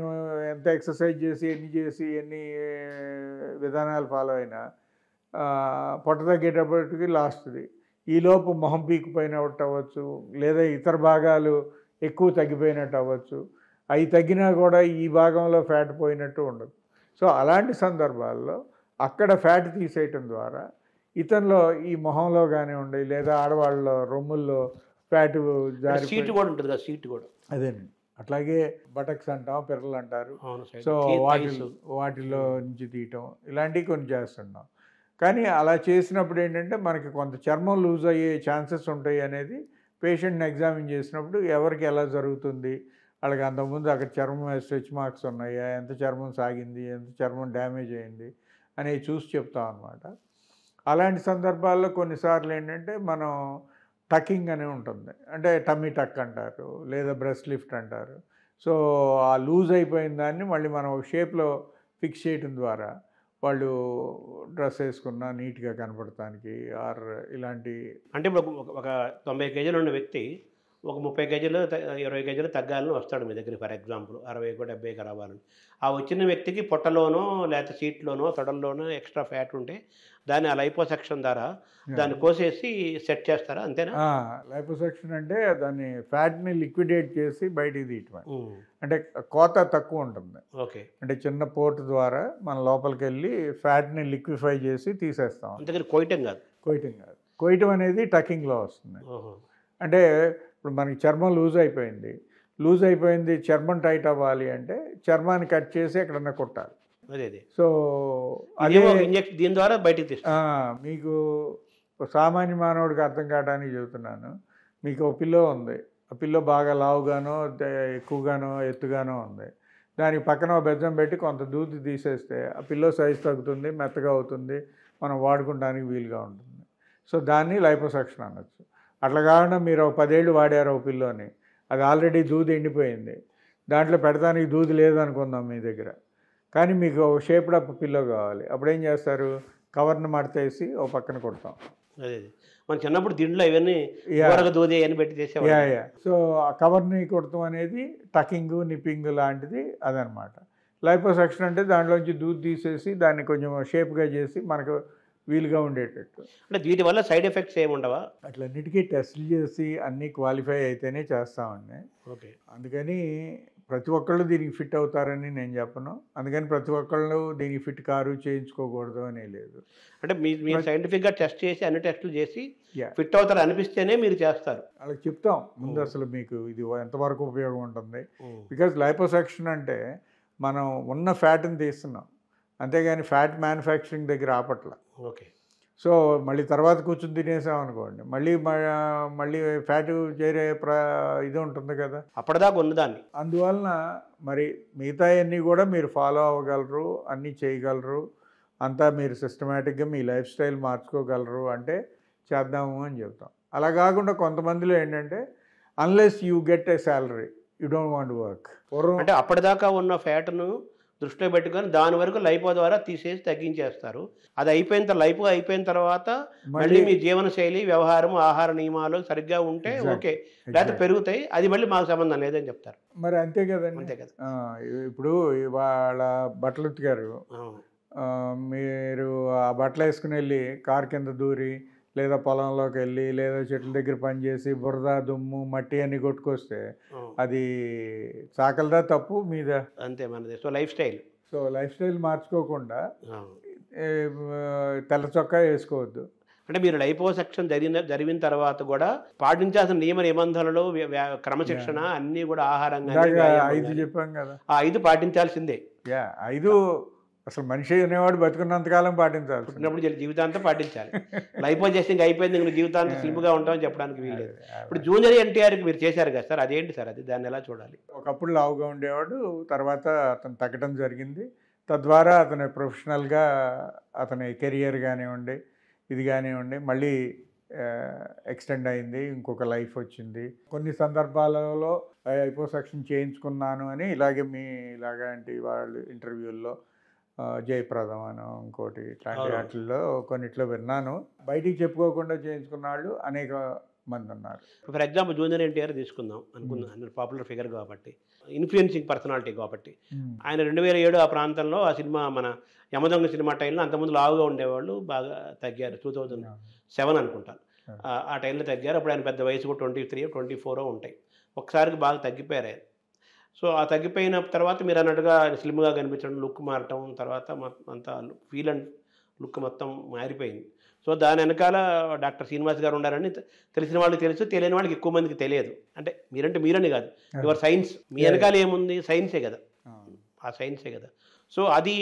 ఎంత ఎక్సర్సైజ్ చేసి ఎన్ని విధానాలు ఫాలో అయినా పొట్ట తగ్గేటప్పటికి లాస్ట్ది. ఈలోపు మొహం పీకిపోయినట్టు అవ్వచ్చు, లేదా ఇతర భాగాలు ఎక్కువ తగ్గిపోయినట్టు అవ్వచ్చు. అవి తగ్గినా కూడా ఈ భాగంలో ఫ్యాట్ పోయినట్టు ఉండదు. సో అలాంటి సందర్భాల్లో అక్కడ ఫ్యాట్ తీసేయటం ద్వారా ఇతనిలో ఈ మొహంలో కానివ్వండి, లేదా ఆడవాళ్ళలో రొమ్ముల్లో ఫ్యాట్ సీటు కూడా ఉంటుంది కదా, సీటు కూడా అదేనండి. అట్లాగే బటక్స్ అంటాం, పిర్రలు అంటారు. సో వాటిలో నుంచి తీయటం ఇలాంటివి కొన్ని చేస్తున్నాం. కానీ అలా చేసినప్పుడు ఏంటంటే మనకి కొంత చర్మం లూజ్ అయ్యే ఛాన్సెస్ ఉంటాయి అనేది పేషెంట్ని ఎగ్జామిన్ చేసినప్పుడు ఎవరికి ఎలా జరుగుతుంది, వాళ్ళకి అంతకుముందు అక్కడ చర్మం స్ట్రెచ్ మార్క్స్ ఉన్నాయా, ఎంత చర్మం సాగింది, ఎంత చర్మం డ్యామేజ్ అయింది అనేవి చూసి చెప్తాం అన్నమాట. అలాంటి సందర్భాల్లో కొన్నిసార్లు ఏంటంటే మనం టకింగ్ అని ఉంటుంది, అంటే టమ్మీ టక్ అంటారు, లేదా బ్రెస్ట్ లిఫ్ట్ అంటారు. సో ఆ లూజ్ అయిపోయిన దాన్ని మళ్ళీ మనం ఒక షేప్లో ఫిక్స్ చేయడం ద్వారా వాళ్ళు డ్రెస్ వేసుకున్నా నీట్గా కనపడటానికి ఆర్ ఇలాంటి. అంటే ఇప్పుడు ఒక 90 kg ఉన్న వ్యక్తి ఒక 30 kg 20 kg తగ్గాలని వస్తాడు మీ దగ్గర, ఫర్ ఎగ్జాంపుల్ 60 70 రావాలని. ఆ వచ్చిన వ్యక్తికి పొట్టలోనో లేకపోతే సీట్లోనో తొడల్లోనో ఎక్స్ట్రా ఫ్యాట్ ఉంటే దాన్ని ఆ లైపోసెక్షన్ ద్వారా దాన్ని కోసేసి సెట్ చేస్తారా, అంతేనా? లైపోసెక్షన్ అంటే దాన్ని ఫ్యాట్ని లిక్విడేట్ చేసి బయటికి తీయటం. అంటే కోత తక్కువ ఉంటుంది. ఓకే, అంటే చిన్న పోర్ట్ ద్వారా మన లోపలికి వెళ్ళి ఫ్యాట్ని లిక్విఫై చేసి తీసేస్తాం. అంతేకాని కోయటం కాదు. కోయటం అనేది టకింగ్లో వస్తుంది. అంటే ఇప్పుడు మనకి చర్మం లూజ్ అయిపోయింది, చర్మం టైట్ అవ్వాలి అంటే చర్మాన్ని కట్ చేసి ఎక్కడన్నా కొట్టాలి. అదే సో అదే దీని ద్వారా బయటికి మీకు సామాన్య మానవుడికి అర్థం కావడానికి చెబుతున్నాను. మీకు ఒక పిల్లో ఉంది, ఆ పిల్లో బాగా లావుగానో ఎక్కువగానో ఎత్తుగానో ఉంది. దానికి పక్కన ఒక బెజ్జం పెట్టి కొంత దూది తీసేస్తే ఆ పిల్లో సైజు తగ్గుతుంది, మెత్తగా అవుతుంది, మనం వాడుకోవడానికి వీలుగా ఉంటుంది. సో దాన్ని లైపోసెక్షన్ అనొచ్చు. అట్లా కాకుండా మీరు ఒక 10 ఏళ్ళు వాడారు ఒక పిల్లోని, అది ఆల్రెడీ దూది ఎండిపోయింది, దాంట్లో పెడతానికి దూది లేదనుకుందాం మీ దగ్గర, కానీ మీకు ఒక షేప్డ్ అప్ పిల్లో కావాలి. అప్పుడు ఏం చేస్తారు, కవర్ని మడతేసి ఓ పక్కన కొడతాం. అదే మన చిన్నప్పుడు దిండ్లో ఇవన్నీ దూది అని పెట్టి చేసేవాళ్ళం. సో ఆ కవర్ని కొడతాం అనేది టకింగ్ నిప్పింగ్ లాంటిది అదనమాట. లైపోసెక్షన్ అంటే దాంట్లోంచి దూది తీసేసి దాన్ని కొంచెం షేప్గా చేసి మనకు వీలుగా ఉండేటట్టు. అంటే వీటి వల్ల సైడ్ ఎఫెక్ట్స్ ఏమి ఉండవా? అట్లన్నిటికీ టెస్టులు చేసి అన్నీ క్వాలిఫై అయితేనే చేస్తామండి. ఓకే, అందుకని ప్రతి ఒక్కళ్ళు దీనికి ఫిట్ అవుతారని నేను చెప్పను. అందుకని ప్రతి ఒక్కళ్ళు దీనికి ఫిట్ కారు చేయించుకోకూడదు అని లేదు. అంటే మీరు సైంటిఫిక్గా టెస్ట్ చేసి అన్ని టెస్టులు చేసి ఫిట్ అవుతారు అనిపిస్తేనే మీరు చేస్తారు. వాళ్ళకి చెప్తాం ముందు అసలు మీకు ఇది ఎంతవరకు ఉపయోగం ఉంటుంది. బికాజ్ లైపోసెక్షన్ అంటే మనం ఉన్న ఫ్యాట్ని తీస్తున్నాం, అంతేగాని ఫ్యాట్ మ్యానుఫ్యాక్చరింగ్ దగ్గర ఆపట్ల. ఓకే, సో మళ్ళీ తర్వాత కూర్చొని తినేసాం అనుకోండి, మళ్ళీ ఫ్యాట్ చేరే ఇది ఉంటుంది కదా, అప్పటిదాకా ఉన్నదాన్ని. అందువలన మరి మిగతా అన్నీ కూడా మీరు ఫాలో అవ్వగలరు, అన్నీ చేయగలరు, అంతా మీరు సిస్టమేటిక్గా మీ లైఫ్ స్టైల్ మార్చుకోగలరు అంటే చేద్దాము అని చెప్తాం. అలా కాకుండా కొంతమందిలో ఏంటంటే unless you get a salary you don't want work. అంటే అప్పటిదాకా ఉన్న ఫ్యాట్ను దృష్టిలో పెట్టుకొని దాని వరకు లైపో ద్వారా తీసేసి తగ్గించేస్తారు. అది అయిపోయిన తర్వాత మళ్ళీ మీ జీవన శైలి, వ్యవహారం, ఆహార నియమాలు సరిగ్గా ఉంటే ఓకే, లేకపోతే పెరుగుతాయి, అది మళ్ళీ మాకు సంబంధం లేదని చెప్తారు. మరి అంతే కదండి. అంతే కదా. ఇప్పుడు వాళ్ళ బట్టలు ఉతికారు, మీరు ఆ బట్టలు వేసుకుని వెళ్ళి కారు కింద దూరి లేదా పొలంలోకి వెళ్ళి లేదా చెట్ల దగ్గర పనిచేసి బురద దుమ్ము మట్టి అన్ని కొట్టుకొస్తే అది చాకలదా తప్పు మీద? అంతే మనది. సో లైఫ్ స్టైల్ మార్చుకోకుండా తెల్ల చొక్కా వేసుకోవద్దు. అంటే మీరు లైపోసెక్షన్ జరిగిన తర్వాత కూడా పాటించాల్సిన నియమ నిబంధనలు, క్రమశిక్షణ అన్నీ కూడా ఆహారంగా 5 చెప్పాం కదా, ఆ 5 పాటించాల్సిందే. 5 అసలు మనిషి అనేవాడు బతుకున్నంతకాలం పాటించాలి. పుట్టినప్పుడు జీవితాంతం పాటించాలి. లైఫ్ వచ్చేసి అయిపోయింది, నువ్వు జీవితాంతం స్లిమ్గా ఉంటామని చెప్పడానికి వీల్లేదు. ఇప్పుడు జూనియర్ ఎన్టీఆర్కి మీరు చేశారు కదా సార్, అదేంటి సార్ అది, దాన్ని ఎలా చూడాలి? ఒకప్పుడు లావుగా ఉండేవాడు, తర్వాత అతను తగ్గడం జరిగింది. తద్వారా అతని ప్రొఫెషనల్గా అతని కెరియర్ కానివ్వండి, ఇది కానివ్వండి మళ్ళీ ఎక్స్టెండ్ అయింది, ఇంకొక లైఫ్ వచ్చింది. కొన్ని సందర్భాలలో హైపోసెక్షన్ చేయించుకున్నాను అని ఇలాగే మీ ఇలాంటి వాళ్ళు ఇంటర్వ్యూల్లో జయప్రదం అని ఇంకోటి ఇట్లాంటి వాటిల్లో కొన్నిట్లో విన్నాను. బయటికి చెప్పుకోకుండా చేయించుకున్న వాళ్ళు అనేక మంది ఉన్నారు. ఫర్ ఎగ్జాంపుల్ జూనియర్ ఎన్టీఆర్ తీసుకుందాం అనుకుందాం, ఆయన పాపులర్ ఫిగర్ కాబట్టి, ఇన్ఫ్లుయెన్సింగ్ పర్సనాలిటీ కాబట్టి, ఆయన 2007 ఆ ప్రాంతంలో ఆ సినిమా మన యమదొంగ సినిమా టైంలో అంతకుముందు లావుగా ఉండేవాళ్ళు బాగా తగ్గారు. 2007 అనుకుంటాను ఆ టైంలో తగ్గారు. అప్పుడు ఆయన పెద్ద వయసు కూడా 23, 24 ఉంటాయి. ఒకసారికి బాగా తగ్గిపోయారు ఆయన. సో ఆ తగ్గిపోయిన తర్వాత మీరు అన్నట్టుగా స్లిమ్గా కనిపించడం, లుక్ మారటం, తర్వాత అంతా ఫీల్ అండ్ లుక్ మొత్తం మారిపోయింది. సో దాని వెనకాల డాక్టర్ శ్రీనివాస్ గారు ఉండారని తెలిసిన వాళ్ళకి తెలుసు, తెలియని వాళ్ళకి ఎక్కువ మందికి తెలియదు. అంటే మీరని కాదు, యువర్ సైన్స్, మీ వెనకాల ఏముంది, సైన్సే కదా, ఆ సైన్సే కదా. సో అది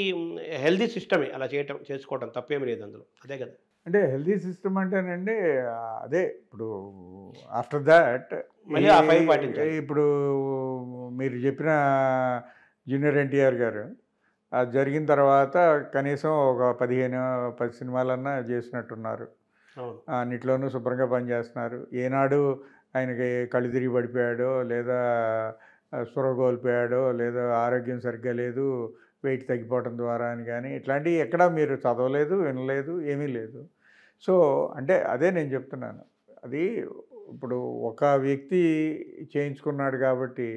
హెల్దీ సిస్టమే, అలా చేసుకోవటం తప్పేమీ లేదు అందులో, అదే కదా. అంటే హెల్దీ సిస్టమ్ అంటేనండి అదే. ఇప్పుడు ఆఫ్టర్ దాట్ మళ్ళీ ఆ 5 పాటించాలి. ఇప్పుడు మీరు చెప్పిన జూనియర్ ఎన్టీఆర్ గారు అది జరిగిన తర్వాత కనీసం ఒక 10 సినిమాలన్నా చేసినట్టున్నారు. అన్నిట్లోనూ శుభ్రంగా పనిచేస్తున్నారు. ఏనాడు ఆయనకి కళ్ళు తిరిగి పడిపోయాడో, లేదా స్పృహ కోల్పోయాడో, లేదా ఆరోగ్యం సరిగ్గా లేదు వెయిట్ తగ్గిపోవడం ద్వారా అని కానీ ఇట్లాంటివి ఎక్కడా మీరు చదవలేదు, వినలేదు, ఏమీ లేదు. సో అంటే అదే నేను చెప్తున్నాను, అది ఇప్పుడు ఒక వ్యక్తి చేయించుకున్నాడు కాబట్టి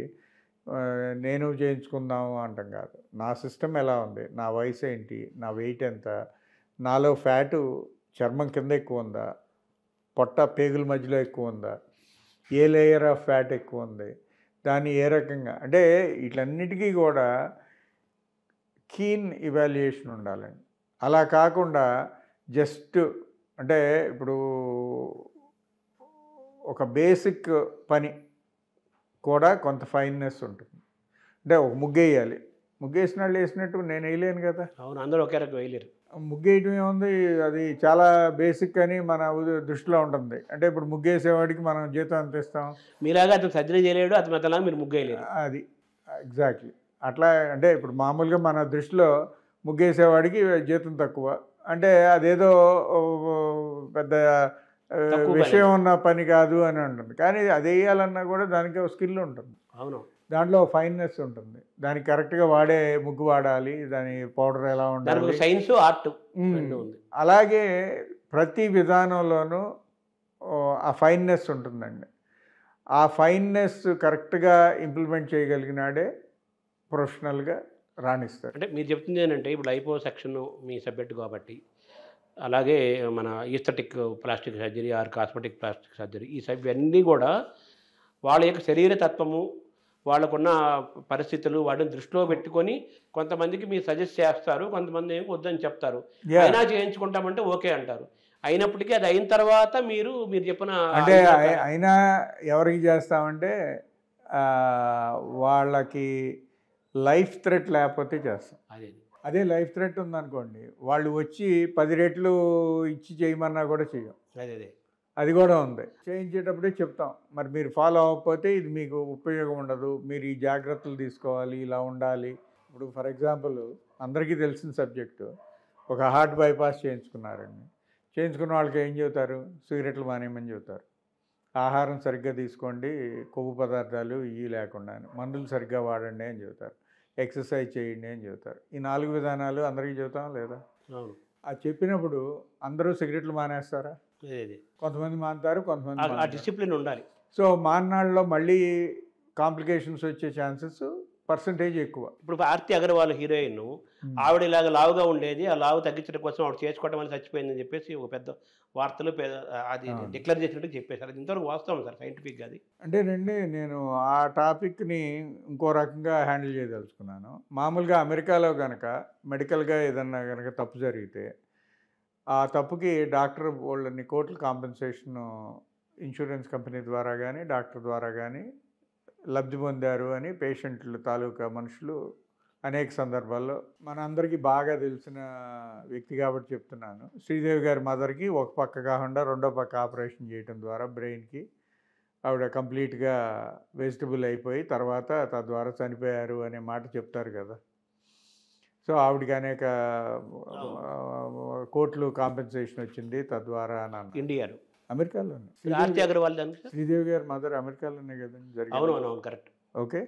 నేను చేయించుకుందాము అంటాం కాదు. నా సిస్టమ్ ఎలా ఉంది, నా వయసు ఏంటి, నా వెయిట్ ఎంత, నాలో ఫ్యాటు చర్మం కింద ఎక్కువ ఉందా, పొట్ట పేగుల మధ్యలో ఎక్కువ ఉందా, ఏ లేయర్ ఆఫ్ ఫ్యాట్ ఎక్కువ ఉంది, దాన్ని ఏ రకంగా, అంటే వీటన్నిటికీ కూడా కీన్ ఇవాల్యుయేషన్ ఉండాలండి. అలా కాకుండా జస్ట్ అంటే ఇప్పుడు ఒక బేసిక్ పని కూడా కొంత ఫైన్నెస్ ఉంటుంది. అంటే ఒక ముగ్గు వేయాలి, ముగ్గేసిన వాళ్ళు వేసినట్టు నేను వేయలేను కదా. అవును, అందరూ ఒకే రకం వేయలేరు. ముగ్గేయటం ఏముంది, అది చాలా బేసిక్ అని మన దృష్టిలో ఉంటుంది. అంటే ఇప్పుడు ముగ్గేసేవాడికి మనం జీతం ఎంత ఇస్తాం, మీలాగా అతను సర్జరీ చేయలేడు, అతను అతను మీరు ముగ్గేయలేరు. అది ఎగ్జాక్ట్లీ అట్లా. అంటే ఇప్పుడు మామూలుగా మన దృష్టిలో ముగ్గేసేవాడికి జీతం తక్కువ అంటే అదేదో పెద్ద విషయం ఉన్న పని కాదు అని ఉంటుంది. కానీ అది వేయాలన్నా కూడా దానికి ఒక స్కిల్ ఉంటుంది. అవును, దాంట్లో ఫైన్నెస్ ఉంటుంది. దానికి కరెక్ట్గా వాడే ముగ్గు వాడాలి, దాని పౌడర్ ఎలా ఉండాలి, సైన్స్ ఆర్ట్. అలాగే ప్రతి విధానంలోనూ ఆ ఫైన్నెస్ ఉంటుందండి. ఆ ఫైన్నెస్ కరెక్ట్గా ఇంప్లిమెంట్ చేయగలిగినాడే ప్రొఫెషనల్గా రాణిస్తారు. అంటే మీరు చెప్తుంది ఏంటంటే ఇప్పుడు లైపోసెక్షన్ మీ సబ్జెక్ట్ కాబట్టి, అలాగే మన aesthetic plastic surgery or cosmetic plastic surgery, ఇవన్నీ కూడా వాళ్ళ యొక్క శరీర తత్వము, వాళ్ళకున్న పరిస్థితులు వాటిని దృష్టిలో పెట్టుకొని కొంతమందికి మీరు సజెస్ట్ చేస్తారు, కొంతమంది ఏమి వద్దని చెప్తారు. అయినా చేయించుకుంటామంటే ఓకే అంటారు. అయినప్పటికీ అది అయిన తర్వాత మీరు చెప్పిన అంటే అయినా ఎవరికి చేస్తామంటే వాళ్ళకి లైఫ్ థ్రెట్ లేకపోతే చేస్తాం. అదే లైఫ్ థ్రెట్ ఉందనుకోండి, వాళ్ళు వచ్చి 10 రెట్లు ఇచ్చి చేయమన్నా కూడా చేయం. అది కూడా ఉంది. చేయించేటప్పుడే చెప్తాం, మరి మీరు ఫాలో అవ్వకపోతే ఇది మీకు ఉపయోగం ఉండదు, మీరు ఈ జాగ్రత్తలు తీసుకోవాలి, ఇలా ఉండాలి. ఇప్పుడు ఫర్ ఎగ్జాంపుల్ అందరికీ తెలిసిన సబ్జెక్టు, ఒక హార్ట్ బైపాస్ చేయించుకున్నారండి. చేయించుకున్న వాళ్ళకి ఏం చెబుతారు, సిగరెట్లు మానేయమని చెబుతారు, ఆహారం సరిగ్గా తీసుకోండి, కొవ్వు పదార్థాలు ఇవి లేకుండా, మందులు సరిగ్గా వాడండి అని చెబుతారు, ఎక్సర్సైజ్ చేయండి అని చెబుతారు. ఈ 4 విధానాలు అందరికీ చెబుతాం లేదా? అది చెప్పినప్పుడు అందరూ సిగరెట్లు మానేస్తారా? కొంతమంది మానుతారు, కొంతమంది డిసిప్లిన్ ఉండాలి. సో మాన్నాళ్ళలో మళ్ళీ కాంప్లికేషన్స్ వచ్చే ఛాన్సెస్ పర్సంటేజ్ ఎక్కువ. ఇప్పుడు ఆర్తి అగర్వాల్ హీరోయిన్, ఆవిడ ఇలాగ లావుగా ఉండేది, ఆ లావు తగ్గించడం కోసం ఆవిడ చేసుకోవడం వల్ల చచ్చిపోయిందని చెప్పేసి ఒక పెద్ద వార్తలు అది డిక్లేర్ చేసినట్టు చెప్పేశారు. అది ఇంతవరకు వాస్తవం సార్, సైంటిఫిక్గా అది? అంటే రండి, నేను ఆ టాపిక్ని ఇంకో రకంగా హ్యాండిల్ చేయదలుచుకున్నాను. మామూలుగా అమెరికాలో కనుక మెడికల్గా ఏదన్నా కనుక తప్పు జరిగితే ఆ తప్పుకి డాక్టర్ వాళ్ళని కోట్ల కాంపెన్సేషన్ ఇన్సూరెన్స్ కంపెనీ ద్వారా కానీ డాక్టర్ ద్వారా కానీ లబ్ధి పొందారు అని పేషెంట్లు తాలూకా మనుషులు అనేక సందర్భాల్లో. మన అందరికీ బాగా తెలిసిన వ్యక్తి కాబట్టి చెప్తున్నాను. శ్రీదేవి గారి మదర్కి ఒక పక్క కాకుండా రెండో పక్క ఆపరేషన్ చేయడం ద్వారా బ్రెయిన్కి ఆవిడ కంప్లీట్గా వెజిటబుల్ అయిపోయి తర్వాత తద్వారా చనిపోయారు అనే మాట చెప్తారు కదా. సో ఆవిడకి అనేక కోట్లు కాంపెన్సేషన్ వచ్చింది తద్వారా అని ఇండియాలో, అమెరికాలోనే. ఆర్తి అగర్వాల్ శ్రీదేవి గారి మదర్ అమెరికాలోనే కదండి జరిగింది. అవును కరెక్ట్. ఓకే.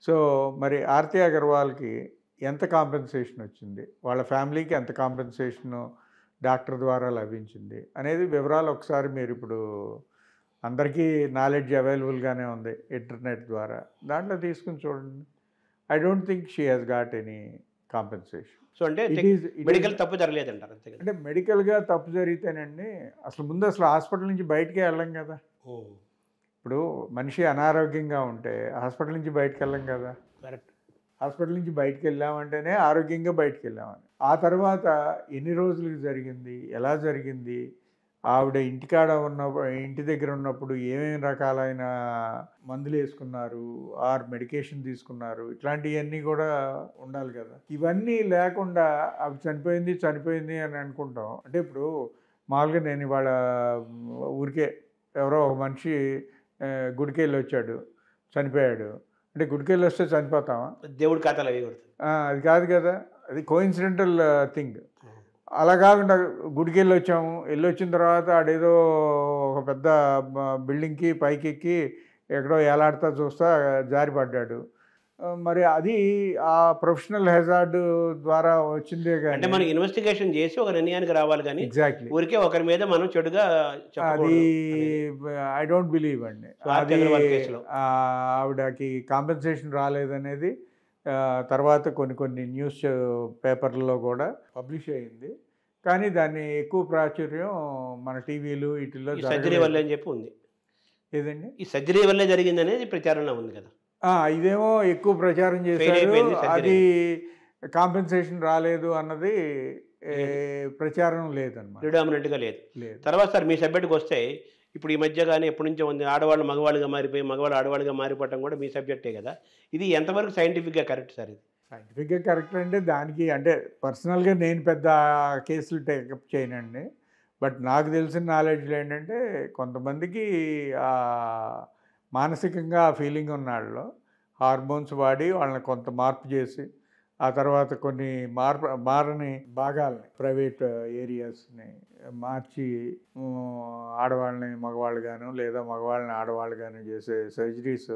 సో మరి ఆర్తి అగర్వాల్కి ఎంత కాంపెన్సేషన్ వచ్చింది, వాళ్ళ ఫ్యామిలీకి ఎంత కాంపెన్సేషను డాక్టర్ ద్వారా లభించింది అనేది వివరాలు ఒకసారి మీరు ఇప్పుడు అందరికీ నాలెడ్జ్ అవైలబుల్గానే ఉంది ఇంటర్నెట్ ద్వారా, దాంట్లో తీసుకుని చూడండి. I don't think she has got any compensation. So అంటే మెడికల్ తప్పు జరగలేదంటారు అంతే. అంటే మెడికల్గా తప్పు జరిగితేనండి అసలు హాస్పిటల్ నుంచి బయటికే వెళ్ళం కదా. ఇప్పుడు మనిషి అనారోగ్యంగా ఉంటే హాస్పిటల్ నుంచి బయటకు వెళ్ళం కదా. కరెక్ట్. హాస్పిటల్ నుంచి బయటకు వెళ్ళామంటేనే ఆరోగ్యంగా బయటకు వెళ్ళామని. ఆ తర్వాత ఎన్ని రోజులకు జరిగింది, ఎలా జరిగింది, ఆవిడ ఇంటి దగ్గర ఉన్నప్పుడు ఏమేమి రకాలైన మందులు వేసుకున్నారు, ఆర్ మెడికేషన్ తీసుకున్నారు, ఇట్లాంటివన్నీ కూడా ఉండాలి కదా. ఇవన్నీ లేకుండా ఆవిడ చనిపోయింది అని అనుకుంటాం. అంటే ఇప్పుడు మామూలుగా నేను ఇవాళ ఊరికే ఎవరో ఒక మనిషి గుడికి వెళ్ళి వచ్చాడు, చనిపోయాడు అంటే గుడికి వెళ్ళి వస్తే చనిపోతామా? దేవుడి ఖాతాలో అది కాదు కదా, అది కోఇన్సిడెంటల్ థింగ్. అలా కాకుండా గుడికి వెళ్ళి వచ్చిన తర్వాత ఆడేదో ఒక పెద్ద బిల్డింగ్కి పైకి ఎక్కి ఎక్కడో ఏలాడుతా చూస్తా జారిపడ్డాడు. మరి అది ఆ ప్రొఫెషనల్ హెజార్డ్ ద్వారా వచ్చిందే కానీ, అంటే మనం ఇన్వెస్టిగేషన్ చేసి ఒక నిర్ణయానికి రావాలి కానీ ఎగ్జాక్ట్లీ ఊరికే ఒకరి మీద మనం చెడుగా అది ఐ డోంట్ బిలీవ్ అండి. అది ఆవిడకి కాంపెన్సేషన్ రాలేదనేది తర్వాత కొన్ని న్యూస్ పేపర్లలో కూడా పబ్లిష్ అయ్యింది. కానీ దాన్ని ఎక్కువ ప్రాచుర్యం మన టీవీలు వీటిల్లో సర్జరీ వల్లే అని చెప్పి ఉంది. ఏదండి? ఈ సర్జరీ వల్లే జరిగింది అనేది ప్రచారంలో ఉంది కదా. ఇదేమో ఎక్కువ ప్రచారం చేశారు, అది కాంపెన్సేషన్ రాలేదు అన్నది ప్రచారం లేదన్నమాట, ప్రిడామినెంట్గా లేదు. తర్వాత సార్ మీ సబ్జెక్ట్కి వస్తే ఇప్పుడు ఈ మధ్య కానీ ఎప్పటి నుంచో ఉంది ఆడవాళ్ళు మగవాళ్ళుగా మారిపోయి మగవాళ్ళు ఆడవాళ్ళుగా మారిపోవటం కూడా మీ సబ్జెక్టే కదా. ఇది ఎంతవరకు సైంటిఫిక్గా కరెక్ట్ సార్? ఇది సైంటిఫిక్గా కరెక్ట్ అంటే దానికి అంటే పర్సనల్గా నేను పెద్ద కేసులు టేకప్ చేయనండి. బట్ నాకు తెలిసిన నాలెడ్జ్లో ఏంటంటే కొంతమందికి మానసికంగా ఆ ఫీలింగ్ ఉన్నాళ్ళు హార్మోన్స్ వాడి వాళ్ళని కొంత మార్పు చేసి ఆ తర్వాత కొన్ని మారని భాగాలని ప్రైవేట్ ఏరియాస్ని మార్చి ఆడవాళ్ళని మగవాళ్ళుగాను లేదా మగవాళ్ళని ఆడవాళ్ళుగాను చేసే సర్జరీస్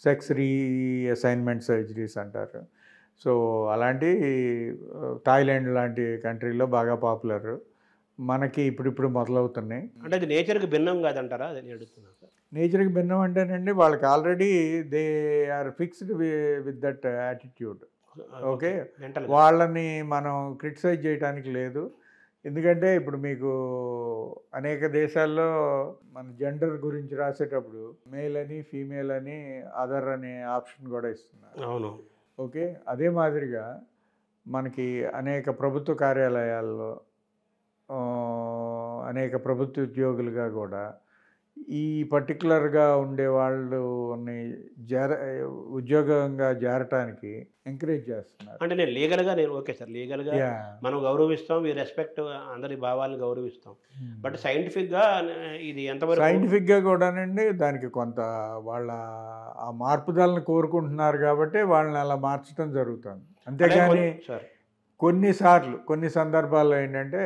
సెక్స్ రీఅసైన్మెంట్ సర్జరీస్ అంటారు. సో అలాంటి థాయిలాండ్ లాంటి కంట్రీలో బాగా పాపులర్, మనకి ఇప్పుడిప్పుడు మొదలవుతున్నాయి. అంటే అది నేచర్కి భిన్నం కాదంటారా? అది అడుగుతున్నాను. నేచర్కి భిన్నం అంటేనండి వాళ్ళకి already they are fixed with that attitude. Okay, వాళ్ళని మనం క్రిటిసైజ్ చేయడానికి లేదు. ఎందుకంటే ఇప్పుడు మీకు అనేక దేశాల్లో మన జెండర్ గురించి రాసేటప్పుడు మేల్ అని ఫీమేల్ అని అదర్ అనే ఆప్షన్ కూడా ఇస్తున్నారు. అవును. ఓకే, అదే మాదిరిగా మనకి అనేక ప్రభుత్వ కార్యాలయాల్లో అనేక ప్రభుత్వ ఉద్యోగులుగా కూడా ఈ పర్టికులర్గా ఉండే వాళ్ళు ఉద్యోగంగా చేరటానికి ఎంకరేజ్ చేస్తున్నారు. అంటే నేను లీగల్గా ఓకే సార్, లీగల్గా మనం గౌరవిస్తాం, వీ రెస్పెక్ట్, అందరి భావాలను గౌరవిస్తాం. బట్ సైంటిఫిక్గా ఇది ఎంతవరకు? సైంటిఫిక్గా కూడానండి దానికి కొంత వాళ్ళ ఆ మార్పుదలను కోరుకుంటున్నారు కాబట్టి వాళ్ళని అలా మార్చడం జరుగుతుంది. అంతేగాని కొన్ని సందర్భాల్లో ఏంటంటే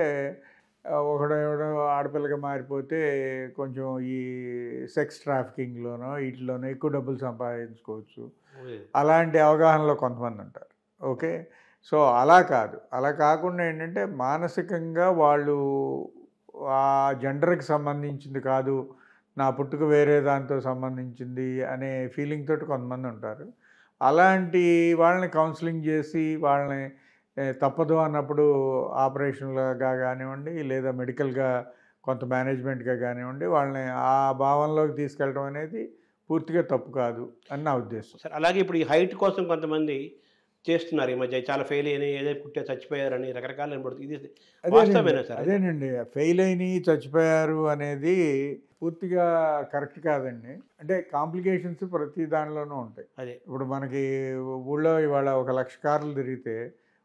ఎవడో ఆడపిల్లగా మారిపోతే కొంచెం ఈ సెక్స్ ట్రాఫికింగ్లోనో వీటిలోనో ఎక్కువ డబ్బులు సంపాదించుకోవచ్చు, అలాంటి అవగాహనలో కొంతమంది ఉంటారు. ఓకే, సో అలా కాదు, అలా కాకుండా ఏంటంటే మానసికంగా వాళ్ళు ఆ జెండర్కి సంబంధించింది కాదు, నా పుట్టుక వేరే దాంతో సంబంధించింది అనే ఫీలింగ్ తోటి కొంతమంది ఉంటారు. అలాంటి వాళ్ళని కౌన్సిలింగ్ చేసి వాళ్ళని తప్పదు అన్నప్పుడు ఆపరేషన్లుగా కానివ్వండి లేదా మెడికల్గా కొంత మేనేజ్మెంట్గా కానివ్వండి వాళ్ళని ఆ భావనలోకి తీసుకెళ్ళడం అనేది పూర్తిగా తప్పు కాదు అని నా ఉద్దేశం. సార్ అలాగే ఇప్పుడు ఈ హైట్ కోసం కొంతమంది చేస్తున్నారు ఈ మధ్య, చాలా ఫెయిల్ అయినాయి, ఏదో కుట్టే చచ్చిపోయారని రకరకాల వినబడుతుంది. ఇది అదేనండి వాస్తవమేనా సార్? అదేనండి ఫెయిల్ అయిన చచ్చిపోయారు అనేది పూర్తిగా కరెక్ట్ కాదండి. అంటే కాంప్లికేషన్స్ ప్రతి దానిలోనూ ఉంటాయి. అదే ఇప్పుడు మనకి ఊళ్ళో ఇవాళ 1,00,000 కార్లు తిరిగితే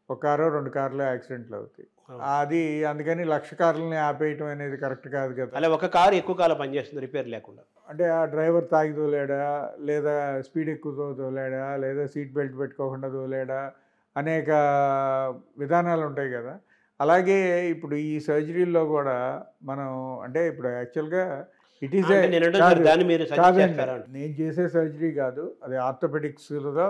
1 కారో 2 కార్లు యాక్సిడెంట్లు అవుతాయి. అది అందుకని 1,00,000 కార్లని ఆపేయటం అనేది కరెక్ట్ కాదు కదా. అలా ఒక కారు ఎక్కువ కాలం పనిచేస్తుంది రిపేర్ లేకుండా. అంటే ఆ డ్రైవర్ తాగి తోలాడా, లేదా స్పీడ్ ఎక్కువ తోలాడా, లేదా సీట్ బెల్ట్ పెట్టుకోకుండా తోలాడా, అనేక విధానాలు ఉంటాయి కదా. అలాగే ఇప్పుడు ఈ సర్జరీల్లో కూడా మనం అంటే ఇప్పుడు యాక్చువల్గా ఇట్ ఈస్ అంటే నేను అంటున్నాను, దాన్ని మీరు సజెస్ట్ చేస్తారా? నేను చేసే సర్జరీ కాదు, అది ఆర్థోపెడిక్స్లో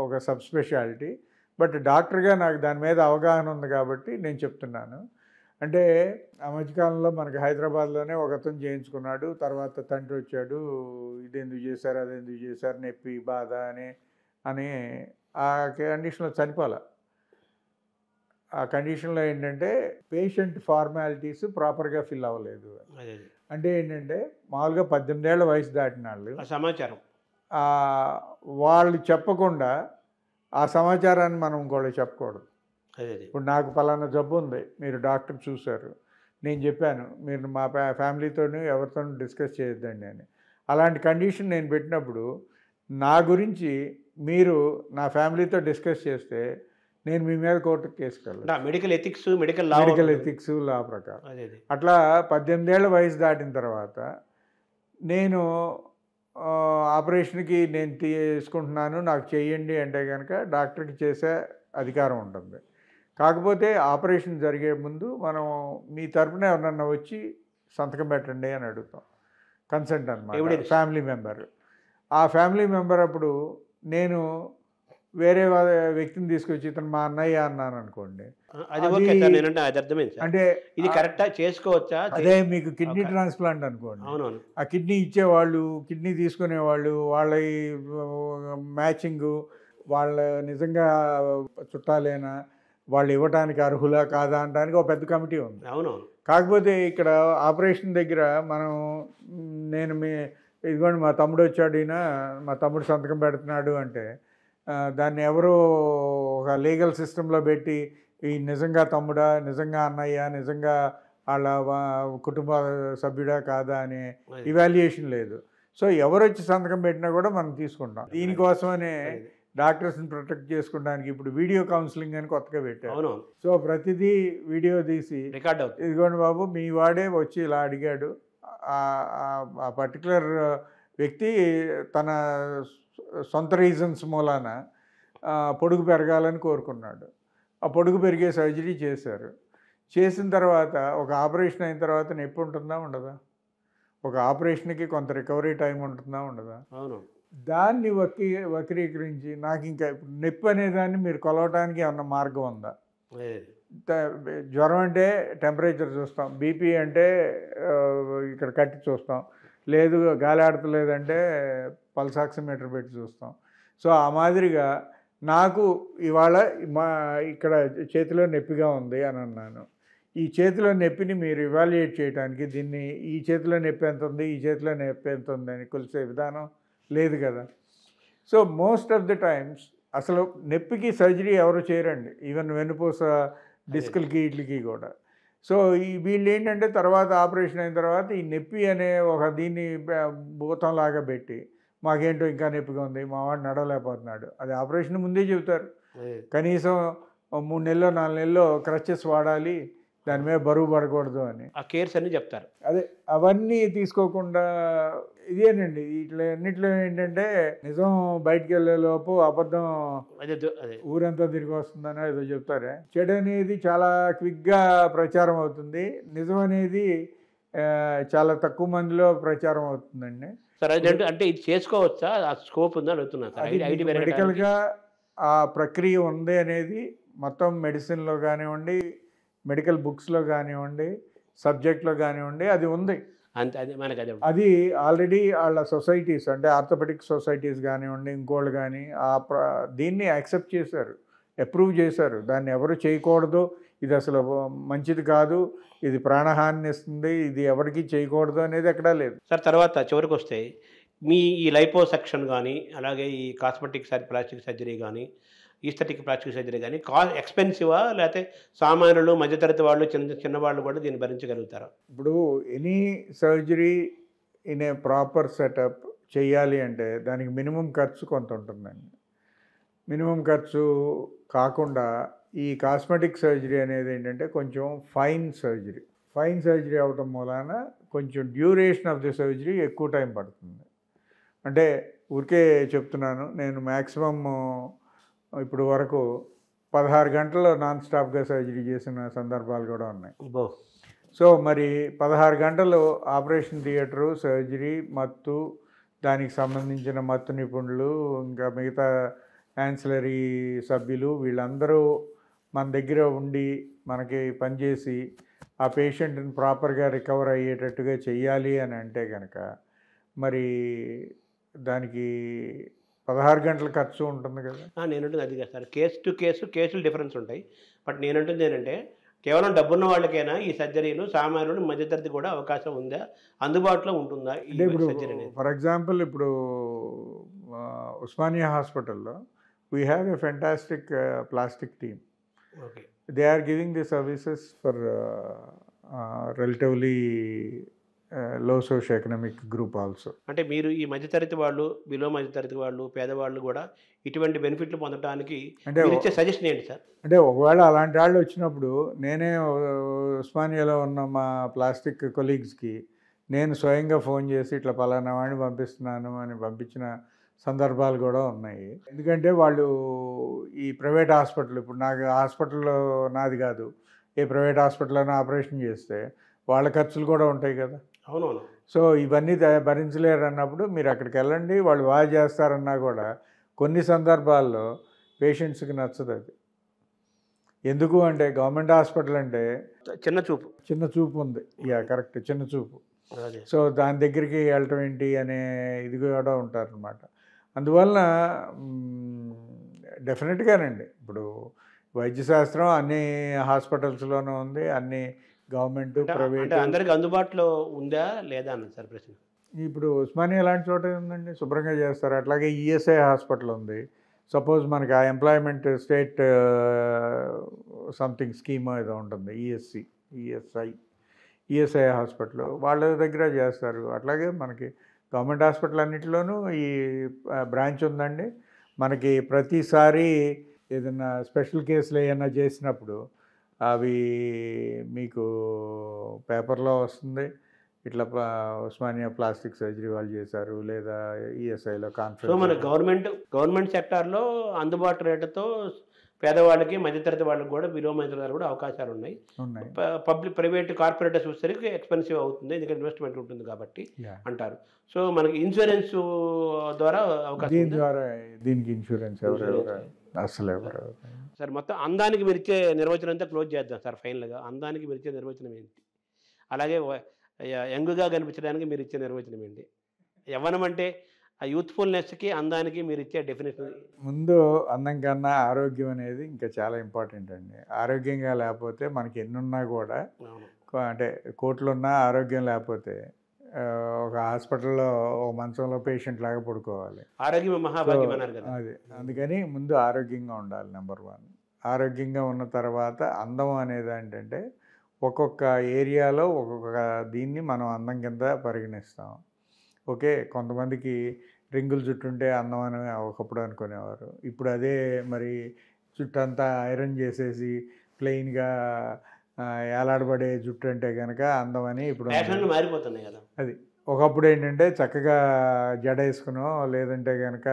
ఒక సబ్ స్పెషాలిటీ. బట్ డాక్టర్గా నాకు దాని మీద అవగాహన ఉంది కాబట్టి నేను చెప్తున్నాను. అంటే ఆ మధ్యకాలంలో మనకి హైదరాబాద్లోనే ఒక అతను చేయించుకున్నాడు, తర్వాత తండ్రి వచ్చాడు, ఇదెందుకు చేశారు అదెందుకు చేశారు, నొప్పి బాధ అని ఆ కండిషన్లో చనిపోలే. ఆ కండిషన్లో ఏంటంటే పేషెంట్ ఫార్మాలిటీస్ ప్రాపర్గా ఫిల్ అవ్వలేదు. అంటే ఏంటంటే మామూలుగా 18 ఏళ్ల వయసు దాటిన వాళ్ళు సమాచారం వాళ్ళు చెప్పకుండా ఆ సమాచారాన్ని మనం కూడా చెప్పకూడదు. ఇప్పుడు నాకు పలానా జబ్బు ఉంది, మీరు డాక్టర్ చూశారు, నేను చెప్పాను, మీరు మా ఫ్యామిలీతో ఎవరితో డిస్కస్ చేయొద్దండి అని. అలాంటి కండిషన్ నేను పెట్టినప్పుడు నా గురించి మీరు నా ఫ్యామిలీతో డిస్కస్ చేస్తే నేను మీ మీద కోర్టుకు కేసుకెళ్ళాను. మెడికల్ ఎథిక్స్ లా ప్రకారం. అట్లా 18 ఏళ్ల వయసు దాటిన తర్వాత నేను ఆపరేషన్కి నేను తీసుకుంటున్నాను, నాకు చేయండి అంటే కనుక డాక్టర్కి చేసే అధికారం ఉంటుంది. కాకపోతే ఆపరేషన్ జరిగే ముందు మనం మీ తరపున ఎవరన్నా వచ్చి సంతకం పెట్టండి అని అడుగుతాం. కన్సెంట్ అన్నమాట, ఫ్యామిలీ మెంబర్. ఆ ఫ్యామిలీ మెంబర్ అప్పుడు నేను వేరే వ్యక్తిని తీసుకొచ్చి ఇతను మా అన్నయ్య అన్నాను అనుకోండి, అంటే ఇది కరెక్టా, చేసుకోవచ్చా? అదే మీకు కిడ్నీ ట్రాన్స్ప్లాంట్ అనుకోండి, ఆ కిడ్నీ ఇచ్చేవాళ్ళు, కిడ్నీ తీసుకునేవాళ్ళు, వాళ్ళ మ్యాచింగు, వాళ్ళ నిజంగా చుట్టాలేనా, వాళ్ళు ఇవ్వటానికి అర్హులా కాదా అనడానికి ఒక పెద్ద కమిటీ ఉంది. కాకపోతే ఇక్కడ ఆపరేషన్ దగ్గర మనం నేను ఇదిగోండి మా తమ్ముడు వచ్చాడు, మా తమ్ముడు సంతకం పెడుతున్నాడు అంటే దాన్ని ఎవరో ఒక లీగల్ సిస్టంలో పెట్టి ఈ నిజంగా తమ్ముడా, నిజంగా అన్నయ్య, నిజంగా వాళ్ళ కుటుంబ సభ్యుడా కాదా అనే ఇవాల్యుయేషన్ లేదు. సో ఎవరు వచ్చి సంతకం పెట్టినా కూడా మనం తీసుకుంటాం. దీనికోసమనే డాక్టర్స్ని ప్రొటెక్ట్ చేసుకోవడానికి ఇప్పుడు వీడియో కౌన్సిలింగ్ అని కొత్తగా పెట్టారు. సో ప్రతిదీ వీడియో తీసి ఇదిగోండి బాబు మీ వాడే వచ్చి ఇలా అడిగాడు, ఆ పర్టికులర్ వ్యక్తి తన సొంత రీజన్స్ మూలాన పొడుగు పెరగాలని కోరుకున్నాడు. ఆ పొడుగు పెరిగే సర్జరీ చేశారు. చేసిన తర్వాత ఒక ఆపరేషన్ అయిన తర్వాత నొప్పి ఉంటుందా ఉండదా? ఒక ఆపరేషన్కి కొంత రికవరీ టైం ఉంటుందా ఉండదా? దాన్ని వక్రీకరించి నాకు ఇంకా నొప్పి అనేదాన్ని మీరు కొలవటానికి ఏమన్నా మార్గం ఉందా? జ్వరం అంటే టెంపరేచర్ చూస్తాం, బీపీ అంటే ఇక్కడ కట్టి చూస్తాం, లేదు గాలి ఆడతలేదంటే పల్స్ ఆక్సిమీటర్ పెట్టి చూస్తాం. సో ఆ మాదిరిగా నాకు ఇవాళ ఇక్కడ చేతిలో నొప్పిగా ఉంది అని అన్నాను. ఈ చేతిలో నొప్పిని మీరు ఇవాల్యుయేట్ చేయడానికి దీన్ని ఈ చేతిలో నొప్పి ఎంత ఉంది, ఈ చేతిలో నొప్పి ఎంత ఉంది అని కొలిసే విధానం లేదు కదా. So most of the times అసలు నొప్పికి సర్జరీ ఎవరు చేయరండి, ఈవెన్ వెన్నుపూస డిస్కులకి వీటికి కూడా. సో వీళ్ళు ఏంటంటే తర్వాత ఆపరేషన్ అయిన తర్వాత ఈ నొప్పి అనే ఒక దీన్ని భూతంలాగా పెట్టి మాకేంటో ఇంకా నొప్పిగా ఉంది, మా వాడు నడవలేకపోతున్నాడు, అది ఆపరేషన్ ముందే చెబుతారు. కనీసం 3 నెలలో 4 నెలలో క్రచెస్ వాడాలి, దాని మీద బరువు పడకూడదు అని ఆ కేర్స్ అన్ని చెప్తారు. అదే అవన్నీ తీసుకోకుండా ఇదేనండి అన్నిట్లో ఏంటంటే నిజం బయటికి వెళ్ళే లోపు అబద్ధం ఊరంతా తిరిగి వస్తుందని ఏదో చెప్తారే. చెడు అనేది చాలా క్విక్గా ప్రచారం అవుతుంది, నిజం అనేది చాలా తక్కువ మందిలో ప్రచారం అవుతుందండి. అంటే ఇది చేసుకోవచ్చా, ఆ స్కోప్ ఉందని అడుగుతున్నాను. మెడికల్గా ఆ ప్రక్రియ ఉంది అనేది మొత్తం మెడిసిన్లో కానివ్వండి, మెడికల్ బుక్స్లో కానివ్వండి, సబ్జెక్ట్లో కానివ్వండి, అది ఉంది. అది ఆల్రెడీ వాళ్ళ సొసైటీస్ అంటే ఆర్థోపెడిక్ సొసైటీస్ కానివ్వండి, ఇంకోళ్ళు కానీ దీన్ని యాక్సెప్ట్ చేశారు, అప్రూవ్ చేశారు. దాన్ని ఎవరు చేయకూడదు, ఇది అసలు మంచిది కాదు, ఇది ప్రాణహాని ఇస్తుంది, ఇది ఎవరికి చేయకూడదు అనేది ఎక్కడా లేదు. సార్ తర్వాత చివరికి వస్తే మీ ఈ లైపోసెక్షన్ కానీ అలాగే ఈ కాస్మెటిక్ ప్లాస్టిక్ సర్జరీ కానీ ఈస్థెటిక్ ప్లాస్టిక్ సర్జరీ కానీ ఎక్స్పెన్సివా, లేకపోతే సామాన్యులు మధ్యతరగతి వాళ్ళు చిన్నవాళ్ళు కూడా దీన్ని భరించగలుగుతారా? ఇప్పుడు any surgery in a proper setup చేయాలి అంటే దానికి మినిమం ఖర్చు కొంత ఉంటుందండి. మినిమం ఖర్చు కాకుండా ఈ కాస్మెటిక్ సర్జరీ అనేది ఏంటంటే కొంచెం ఫైన్ సర్జరీ అవటం మూలాన కొంచెం డ్యూరేషన్ ఆఫ్ ది సర్జరీ ఎక్కువ టైం పడుతుంది. అంటే ఊరికే చెప్తున్నాను, నేను మ్యాక్సిమమ్ ఇప్పుడు వరకు 16 గంటలు నాన్ స్టాప్గా సర్జరీ చేసిన సందర్భాలు కూడా ఉన్నాయి. సో మరి 16 గంటలు ఆపరేషన్ థియేటరు, సర్జరీ, మత్తు, దానికి సంబంధించిన మత్తు నిపుణులు, ఇంకా మిగతా యాన్సిలరీ సభ్యులు వీళ్ళందరూ మన దగ్గర ఉండి మనకి పనిచేసి ఆ పేషెంట్ని ప్రాపర్గా రికవర్ అయ్యేటట్టుగా చెయ్యాలి అని అంటే కనుక మరి దానికి 16 గంటల ఖర్చు ఉంటుంది కదా. నేనంటుంది అది కదా సార్, కేసు టు కేసులు డిఫరెన్స్ ఉంటాయి. బట్ నేనంటుంది ఏంటంటే కేవలం డబ్బున్న వాళ్ళకైనా ఈ సర్జరీలు సామాన్యులు మధ్యతరగతి కూడా అవకాశం ఉందా, అందుబాటులో ఉంటుందా ఈ సర్జరీ అనేది? ఫర్ ఎగ్జాంపుల్ ఇప్పుడు ఉస్మానియా హాస్పిటల్లో we have a fantastic plastic team. Okay, they are giving the services for relatively low socio economic group also. అంటే మీరు ఈ మధ్యతరగతి వాళ్ళు, బిలో మధ్యతరగతి వాళ్ళు, పేదవాళ్ళు కూడా ఇటువంటి బెనిఫిట్లు పొందడానికి అంటే ఇచ్చే సజెషన్ ఏంటి సార్? అంటే ఒకవేళ అలాంటి వాళ్ళు వచ్చినప్పుడు నేనే ఉస్మానియాలో ఉన్న మా ప్లాస్టిక్ కొలీగ్స్కి నేను స్వయంగా ఫోన్ చేసి ఇట్లా పలానా వాడిని పంపిస్తున్నాను అని పంపించిన సందర్భాలు కూడా ఉన్నాయి. ఎందుకంటే వాళ్ళు ఈ ప్రైవేట్ హాస్పిటల్, ఇప్పుడు నాకు హాస్పిటల్లో నాది కాదు, ఏ ప్రైవేట్ హాస్పిటల్లోనే ఆపరేషన్ చేస్తే వాళ్ళ ఖర్చులు కూడా ఉంటాయి కదా. అవునవును. సో ఇవన్నీ భరించలేరు అన్నప్పుడు మీరు అక్కడికి వెళ్ళండి, వాళ్ళు బాగా చేస్తారన్నా కూడా కొన్ని సందర్భాల్లో పేషెంట్స్కి నచ్చదు అది. ఎందుకు అంటే గవర్నమెంట్ హాస్పిటల్ అంటే చిన్న చూపు ఉంది. కరెక్ట్, చిన్న చూపు. సో దాని దగ్గరికి వెళ్ళటం ఏంటి అనే ఇది కూడా ఉంటారనమాట. అందువలన డెఫినెట్గానండి ఇప్పుడు వైద్యశాస్త్రం అన్ని హాస్పిటల్స్లోనూ ఉంది, అన్ని గవర్నమెంట్, ప్రైవేట్, అందరికి అందుబాటులో ఉందా లేదా అన్నది సార్ ప్రశ్న. ఇప్పుడు ఉస్మానియా లాంటి చోట ఉందండి, శుభ్రంగా చేస్తారు. అట్లాగే ఈఎస్ఐ హాస్పిటల్ ఉంది. సపోజ్ మనకి ఆ ఎంప్లాయ్మెంట్ స్టేట్ సంథింగ్ స్కీమ్ ఏదో ఉంటుంది, ఈఎస్ఐ హాస్పిటల్ వాళ్ళ దగ్గర చేస్తారు. అట్లాగే మనకి గవర్నమెంట్ హాస్పిటల్ అన్నింటిలోనూ ఈ బ్రాంచ్ ఉందండి. మనకి ప్రతిసారి ఏదైనా స్పెషల్ కేసులు ఏమైనా చేసినప్పుడు అవి మీకు పేపర్లో వస్తుంది, ఇట్లా ఉస్మానియా ప్లాస్టిక్ సర్జరీ వాళ్ళు చేశారు, లేదా ఈఎస్ఐలో కాన్ఫరెన్స్. సో మన గవర్నమెంట్ సెక్టార్లో అందుబాటు రేటుతో పేదవాళ్ళకి, మధ్యతరగతి వాళ్ళకి కూడా, బిలో మధ్యతరగతి కూడా అవకాశాలు ఉన్నాయి. ప్రైవేట్ కార్పొరేట్ చూసేసరికి ఎక్స్పెన్సివ్ అవుతుంది, ఎందుకంటే ఇన్వెస్ట్మెంట్ ఉంటుంది కాబట్టి అంటారు. సో మనకి ఇన్సూరెన్స్ ద్వారా అవకాశం దీనికి ఇన్సూరెన్స్ అసలు ఎవరు సార్? మొత్తం అందానికి మీరు ఇచ్చే నిర్వచనం అంతా క్లోజ్ చేద్దాం సార్ ఫైనల్గా. అందానికి మీరు ఇచ్చే నిర్వచనం ఏంటి? అలాగే యంగ్గా కనిపించడానికి మీరు ఇచ్చే నిర్వచనం ఏంటి? యవ్వనం అంటే ఆ యూత్ఫుల్నెస్కి, అందానికి మీరు ఇచ్చే డెఫినేషన్. ముందు అందం కన్నా ఆరోగ్యం అనేది ఇంకా చాలా ఇంపార్టెంట్ అండి. ఆరోగ్యంగా లేకపోతే మనకి ఎన్నున్నా కూడా, అంటే కోట్లున్నా ఆరోగ్యం లేకపోతే ఒక హాస్పిటల్లో ఒక మంచంలో పేషెంట్ లాగా పడుకోవాలి. ఆరోగ్యం మహాభాగ్యం అన్నారు కదా. అది అందుకని ముందు ఆరోగ్యంగా ఉండాలి, నెంబర్ 1. ఆరోగ్యంగా ఉన్న తర్వాత అందం అనేది ఏంటంటే ఒక్కొక్క ఏరియాలో ఒక్కొక్క దీన్ని మనం అందం కింద పరిగణిస్తాం. ఓకే, కొంతమందికి రింగులు జుట్టు ఉంటే అందం అని ఒకప్పుడు అనుకునేవారు. ఇప్పుడు అదే మరి జుట్టు అంతా ఐరన్ చేసేసి ప్లెయిన్గా ఏలాడబడే జుట్టు అంటే కనుక అందమని ఇప్పుడు మారిపోతున్నాయి కదా. అది ఒకప్పుడు ఏంటంటే చక్కగా జడ వేసుకునో, లేదంటే కనుక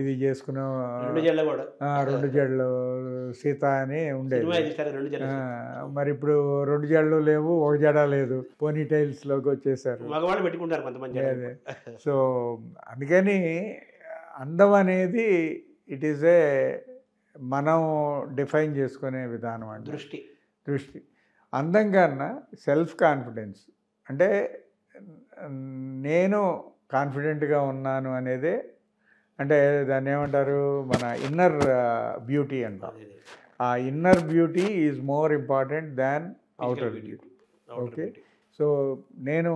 ఇది చేసుకునో, 2 జడలు సీత అని ఉండేది. మరి ఇప్పుడు 2 జడలు లేవు, 1 జడ లేదు, పోనీ టైల్స్లోకి వచ్చేసారు. అదే. సో అందుకని అందం అనేది ఇట్ ఈజ్ ఏ మనం డిఫైన్ చేసుకునే విధానం అండి, దృష్టి. అందం కన్నా సెల్ఫ్ కాన్ఫిడెన్స్, అంటే నేను కాన్ఫిడెంట్గా ఉన్నాను అనేదే, అంటే దాన్ని ఏమంటారు, మన ఇన్నర్ బ్యూటీ అంటారు. ఆ inner beauty is more important than outer beauty. Okay, so నేను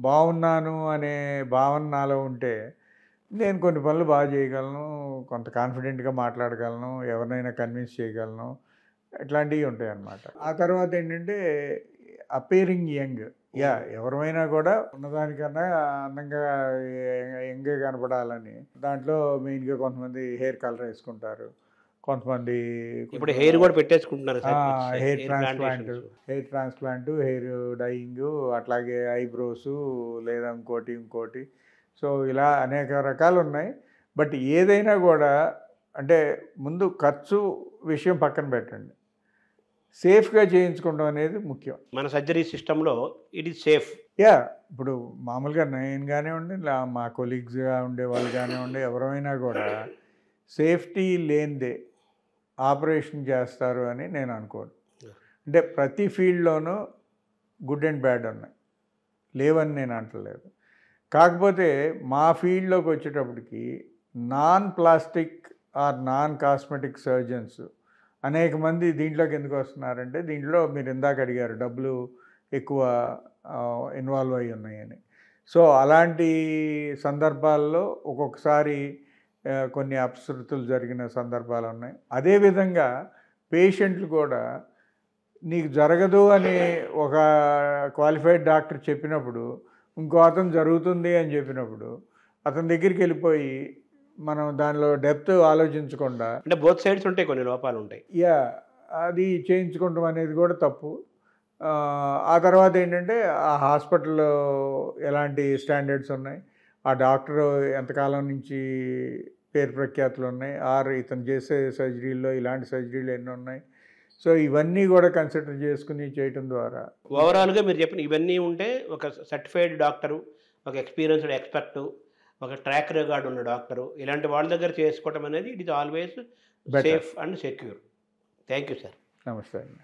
బాగున్నాను అనే భావన నాలో ఉంటే నేను కొన్ని పనులు బాగా చేయగలను, కొంత కాన్ఫిడెంట్గా మాట్లాడగలను, ఎవరినైనా కన్విన్స్ చేయగలను, ఇట్లాంటివి ఉంటాయి అన్నమాట. ఆ తర్వాత ఏంటంటే అపేరింగ్ యంగ్. ఎవరైనా కూడా ఉన్నదానికన్నా అందంగా యంగ్గా కనపడాలని, దాంట్లో మెయిన్గా కొంతమంది హెయిర్ కలర్ వేసుకుంటారు, కొంతమంది ఇప్పుడు హెయిర్ కూడా పెట్టేసుకుంటున్నారు సార్. హెయిర్ ట్రాన్స్ప్లాంట్, హెయిర్ డైయింగ్, అట్లాగే ఐబ్రోస్ లేదా ఇంకోటి. సో ఇలా అనేక రకాలు ఉన్నాయి. బట్ ఏదైనా కూడా అంటే ముందు ఖర్చు విషయం పక్కన పెట్టండి, సేఫ్గా చేయించుకోవడం అనేది ముఖ్యం. మన సర్జరీ సిస్టంలో ఇట్ ఈస్ సేఫ్. ఇప్పుడు మామూలుగా నేను కానివ్వండి, మా కొలీగ్స్గా ఉండే వాళ్ళు కానివ్వండి, ఎవరైనా కూడా సేఫ్టీ లేనిదే ఆపరేషన్ చేస్తారు అని నేను అనుకోను. అంటే ప్రతి ఫీల్డ్లోనూ గుడ్ అండ్ బ్యాడ్ ఉన్నాయి, లేవని నేను అంటలేదు. కాకపోతే మా ఫీల్డ్లోకి వచ్చేటప్పటికి non plastic are non cosmetic surgeons అనేక మంది దీంట్లోకి ఎందుకు వస్తున్నారంటే, దీంట్లో మీరు ఇందాక అడిగారు డబ్బులు ఎక్కువ ఇన్వాల్వ్ అయి ఉన్నాయని. సో అలాంటి సందర్భాల్లో ఒక్కొక్కసారి కొన్ని అపశృతులు జరిగిన సందర్భాలు ఉన్నాయి. అదేవిధంగా పేషెంట్లు కూడా నీకు జరగదు అని ఒక క్వాలిఫైడ్ డాక్టర్ చెప్పినప్పుడు, ఇంకో అతను జరుగుతుంది అని చెప్పినప్పుడు అతని దగ్గరికి వెళ్ళిపోయి మనం దానిలో డెప్త్ ఆలోచించకుండా, అంటే బోత్ సైడ్స్ ఉంటాయి, కొన్ని లోపాలు ఉంటాయి, అది చేయించుకోవడం అనేది కూడా తప్పు. ఆ తర్వాత ఏంటంటే ఆ హాస్పిటల్లో ఎలాంటి స్టాండర్డ్స్ ఉన్నాయి, ఆ డాక్టర్ ఎంతకాలం నుంచి పేరు ప్రఖ్యాతులు ఉన్నాయి, ఇతను చేసే సర్జరీల్లో ఇలాంటి సర్జరీలు ఎన్ని ఉన్నాయి. సో ఇవన్నీ కూడా కన్సిడర్ చేసుకుని చేయటం ద్వారా ఓవరాల్గా మీరు చెప్పిన ఇవన్నీ ఉంటే ఒక సర్టిఫైడ్ డాక్టరు, ఒక ఎక్స్పీరియన్స్డ్ ఎక్స్పర్టు, ఒక ట్రాక్ రికార్డ్ ఉన్న డాక్టరు, ఇలాంటి వాళ్ళ దగ్గర చేసుకోవడం అనేది it is always safe and secure. Thank you sir. నమస్తే అండి.